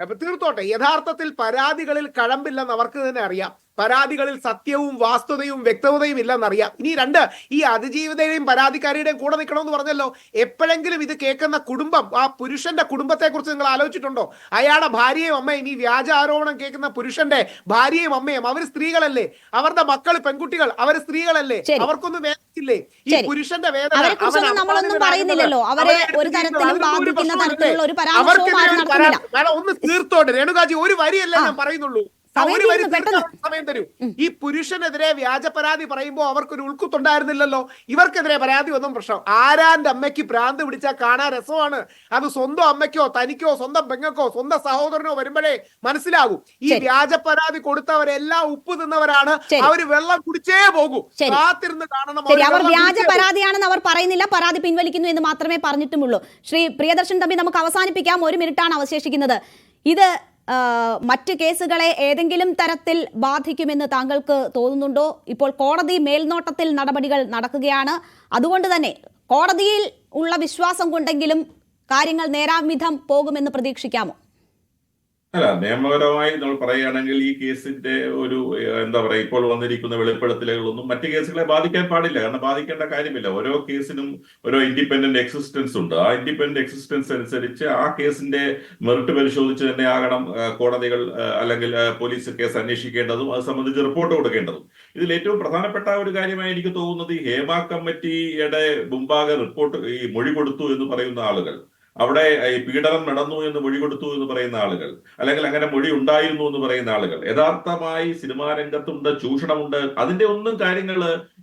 അപ്പൊ തീർത്തോട്ടെ. യഥാർത്ഥത്തിൽ പരാതികളിൽ കഴമ്പില്ലെന്ന് അവർക്ക് തന്നെ അറിയാം. പരാതികളിൽ സത്യവും വാസ്തുതയും വ്യക്തതയും ഇല്ലെന്നറിയാം. ഇനി രണ്ട്, ഈ അതിജീവിതയുടെയും പരാതിക്കാരിയുടെയും കൂടെ നിൽക്കണമെന്ന് പറഞ്ഞല്ലോ. എപ്പോഴെങ്കിലും ഇത് കേൾക്കുന്ന കുടുംബം, ആ പുരുഷന്റെ കുടുംബത്തെ കുറിച്ച് നിങ്ങൾ ആലോചിച്ചിട്ടുണ്ടോ? അയാളുടെ ഭാര്യയും അമ്മയും, ഈ വ്യാജ ആരോപണം കേൾക്കുന്ന പുരുഷന്റെ ഭാര്യയും അമ്മയും, അവർ സ്ത്രീകളല്ലേ? അവരുടെ മക്കൾ പെൺകുട്ടികൾ, അവർ സ്ത്രീകളല്ലേ? അവർക്കൊന്നും വേദനയില്ലേ? ഈ പുരുഷന്റെ വേദന
നമ്മളൊന്നും പറയുന്നില്ലല്ലോ. അവരെ ഒരു തരത്തിലും ബാധിക്കുന്ന തരത്തിലുള്ള ഒരു പരാമർശവും
ഒന്ന് തീർത്തോട്ടെ രേണുകാജി, ഒരു വരിയല്ലേ ഞാൻ പറയുന്നുള്ളൂ. സമയം തരൂ. ഈ പുരുഷനെതിരെ വ്യാജ പരാതി പറയുമ്പോൾ അവർക്കൊരു ഉൾക്കുത്തുണ്ടായിരുന്നില്ലല്ലോ. ഇവർക്കെതിരെ പരാതി ഒന്നും പ്രശ്നം. ആരാന്റെ അമ്മയ്ക്ക് ഭ്രാന്ത് പിടിച്ചാൽ കാണാൻ രസമാണ്. അത് സ്വന്തം അമ്മയ്ക്കോ തനിക്കോ സ്വന്തം പെങ്ങൾക്കോ സ്വന്തം സഹോദരനോ വരുമ്പോഴേ മനസ്സിലാകും. ഈ വ്യാജ പരാതി കൊടുത്തവരെല്ലാം ഉപ്പ് തിന്നവരാണ്. അവര് വെള്ളം കുടിച്ചേ പോകൂ. കാത്തിരുന്ന് കാണണം.
അവർ വ്യാജ പരാതിയാണെന്ന് അവർ പറയുന്നില്ല, പരാതി പിൻവലിക്കുന്നു എന്ന് മാത്രമേ പറഞ്ഞിട്ടുമുള്ളൂ. ശ്രീ പ്രിയദർശൻ തമ്പി, നമുക്ക് അവസാനിപ്പിക്കാം. 1 മിനിറ്റാണ് അവശേഷിക്കുന്നത്. ഇത് മറ്റ് കേസുകളെ ഏതെങ്കിലും തരത്തിൽ ബാധിക്കുമെന്ന് താങ്കൾക്ക് തോന്നുന്നുണ്ടോ? ഇപ്പോൾ കോടതി മേൽനോട്ടത്തിൽ നടപടികൾ നടക്കുകയാണ്. അതുകൊണ്ട് തന്നെ കോടതിയിൽ ഉള്ള വിശ്വാസം കൊണ്ടെങ്കിലും കാര്യങ്ങൾ നേരാവിധം പോകുമെന്ന് പ്രതീക്ഷിക്കാമോ?
അല്ല, നിയമപരമായി നമ്മൾ പറയുകയാണെങ്കിൽ ഈ കേസിന്റെ ഒരു എന്താ പറയുക, ഇപ്പോൾ വന്നിരിക്കുന്ന വെളിപ്പെടുത്തലുകളൊന്നും മറ്റു കേസുകളെ ബാധിക്കാൻ പാടില്ല. കാരണം ബാധിക്കേണ്ട കാര്യമില്ല. ഓരോ കേസിനും ഓരോ ഇൻഡിപെൻഡന്റ് എക്സിസ്റ്റൻസ് ഉണ്ട്. ആ ഇൻഡിപെൻഡന്റ് എക്സിസ്റ്റൻസ് അനുസരിച്ച് ആ കേസിന്റെ മെറിറ്റ് പരിശോധിച്ച് തന്നെ ആകണം കോടതികൾ അല്ലെങ്കിൽ പോലീസ് കേസ് അന്വേഷിക്കേണ്ടതും അത് സംബന്ധിച്ച് റിപ്പോർട്ട് കൊടുക്കേണ്ടതും. ഇതിൽ ഏറ്റവും പ്രധാനപ്പെട്ട ഒരു കാര്യമായി എനിക്ക് തോന്നുന്നത്, ഈ ഹേമ കമ്മിറ്റിയുടെ മുമ്പാകെ റിപ്പോർട്ട് ഈ മൊഴി കൊടുത്തു എന്ന് പറയുന്ന ആളുകൾ, അവിടെ ഈ പീഡനം നടന്നു എന്ന് മൊഴി കൊടുത്തു എന്ന് പറയുന്ന ആളുകൾ, അല്ലെങ്കിൽ അങ്ങനെ മൊഴി ഉണ്ടായിരുന്നു എന്ന് പറയുന്ന ആളുകൾ, യഥാർത്ഥമായി സിനിമാ രംഗത്തുണ്ട്, ചൂഷണമുണ്ട്, അതിന്റെ ഒന്നും കാര്യങ്ങൾ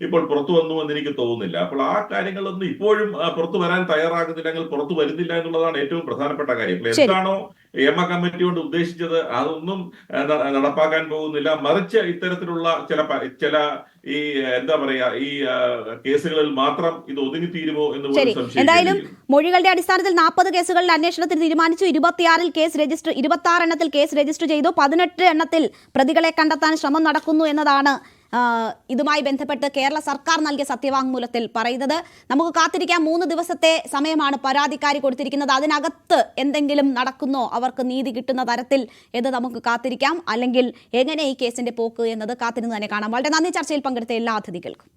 ഇപ്പോൾ പുറത്തു വന്നു എന്ന് എനിക്ക് തോന്നുന്നില്ല. അപ്പോൾ ആ കാര്യങ്ങളൊന്നും ഇപ്പോഴും പുറത്തു വരാൻ തയ്യാറാകുന്നില്ലെങ്കിൽ പുറത്തു വരുന്നില്ല എന്നുള്ളതാണ് ഏറ്റവും പ്രധാനപ്പെട്ട കാര്യം. എന്താണോ EMA കമ്മിറ്റി കൊണ്ട് ഉദ്ദേശിച്ചത് അതൊന്നും നടപ്പാക്കാൻ പോകുന്നില്ല. മറിച്ച് ഇത്തരത്തിലുള്ള ചില ഈ എന്താ പറയാ ഈ കേസുകളിൽ മാത്രം ഇത് ഒതുങ്ങിത്തീരുമോ എന്ന്
ശരി, എന്തായാലും മൊഴികളുടെ അടിസ്ഥാനത്തിൽ 40 കേസുകളിൽ അന്വേഷണത്തിന് തീരുമാനിച്ചു. 26 എണ്ണത്തിൽ കേസ് രജിസ്റ്റർ ചെയ്തു. 18 എണ്ണത്തിൽ പ്രതികളെ കണ്ടെത്താൻ ശ്രമം നടക്കുന്നു എന്നതാണ് ഇതുമായി ബന്ധപ്പെട്ട് കേരള സർക്കാർ നൽകിയ സത്യവാങ്മൂലത്തിൽ പറയുന്നത്. നമുക്ക് കാത്തിരിക്കാം. 3 ദിവസത്തെ സമയമാണ് പരാതിക്കാരി കൊടുത്തിരിക്കുന്നത്. അതിനകത്ത് എന്തെങ്കിലും നടക്കുന്നോ, അവർക്ക് നീതി കിട്ടുന്ന തരത്തിൽ എന്ന് നമുക്ക് കാത്തിരിക്കാം. അല്ലെങ്കിൽ എങ്ങനെ ഈ കേസിന്റെ പോക്ക് എന്നത് കാത്തിരുന്ന് തന്നെ കാണാം. വളരെ നന്ദി ചർച്ചയിൽ പങ്കെടുത്ത എല്ലാ അതിഥികൾക്കും.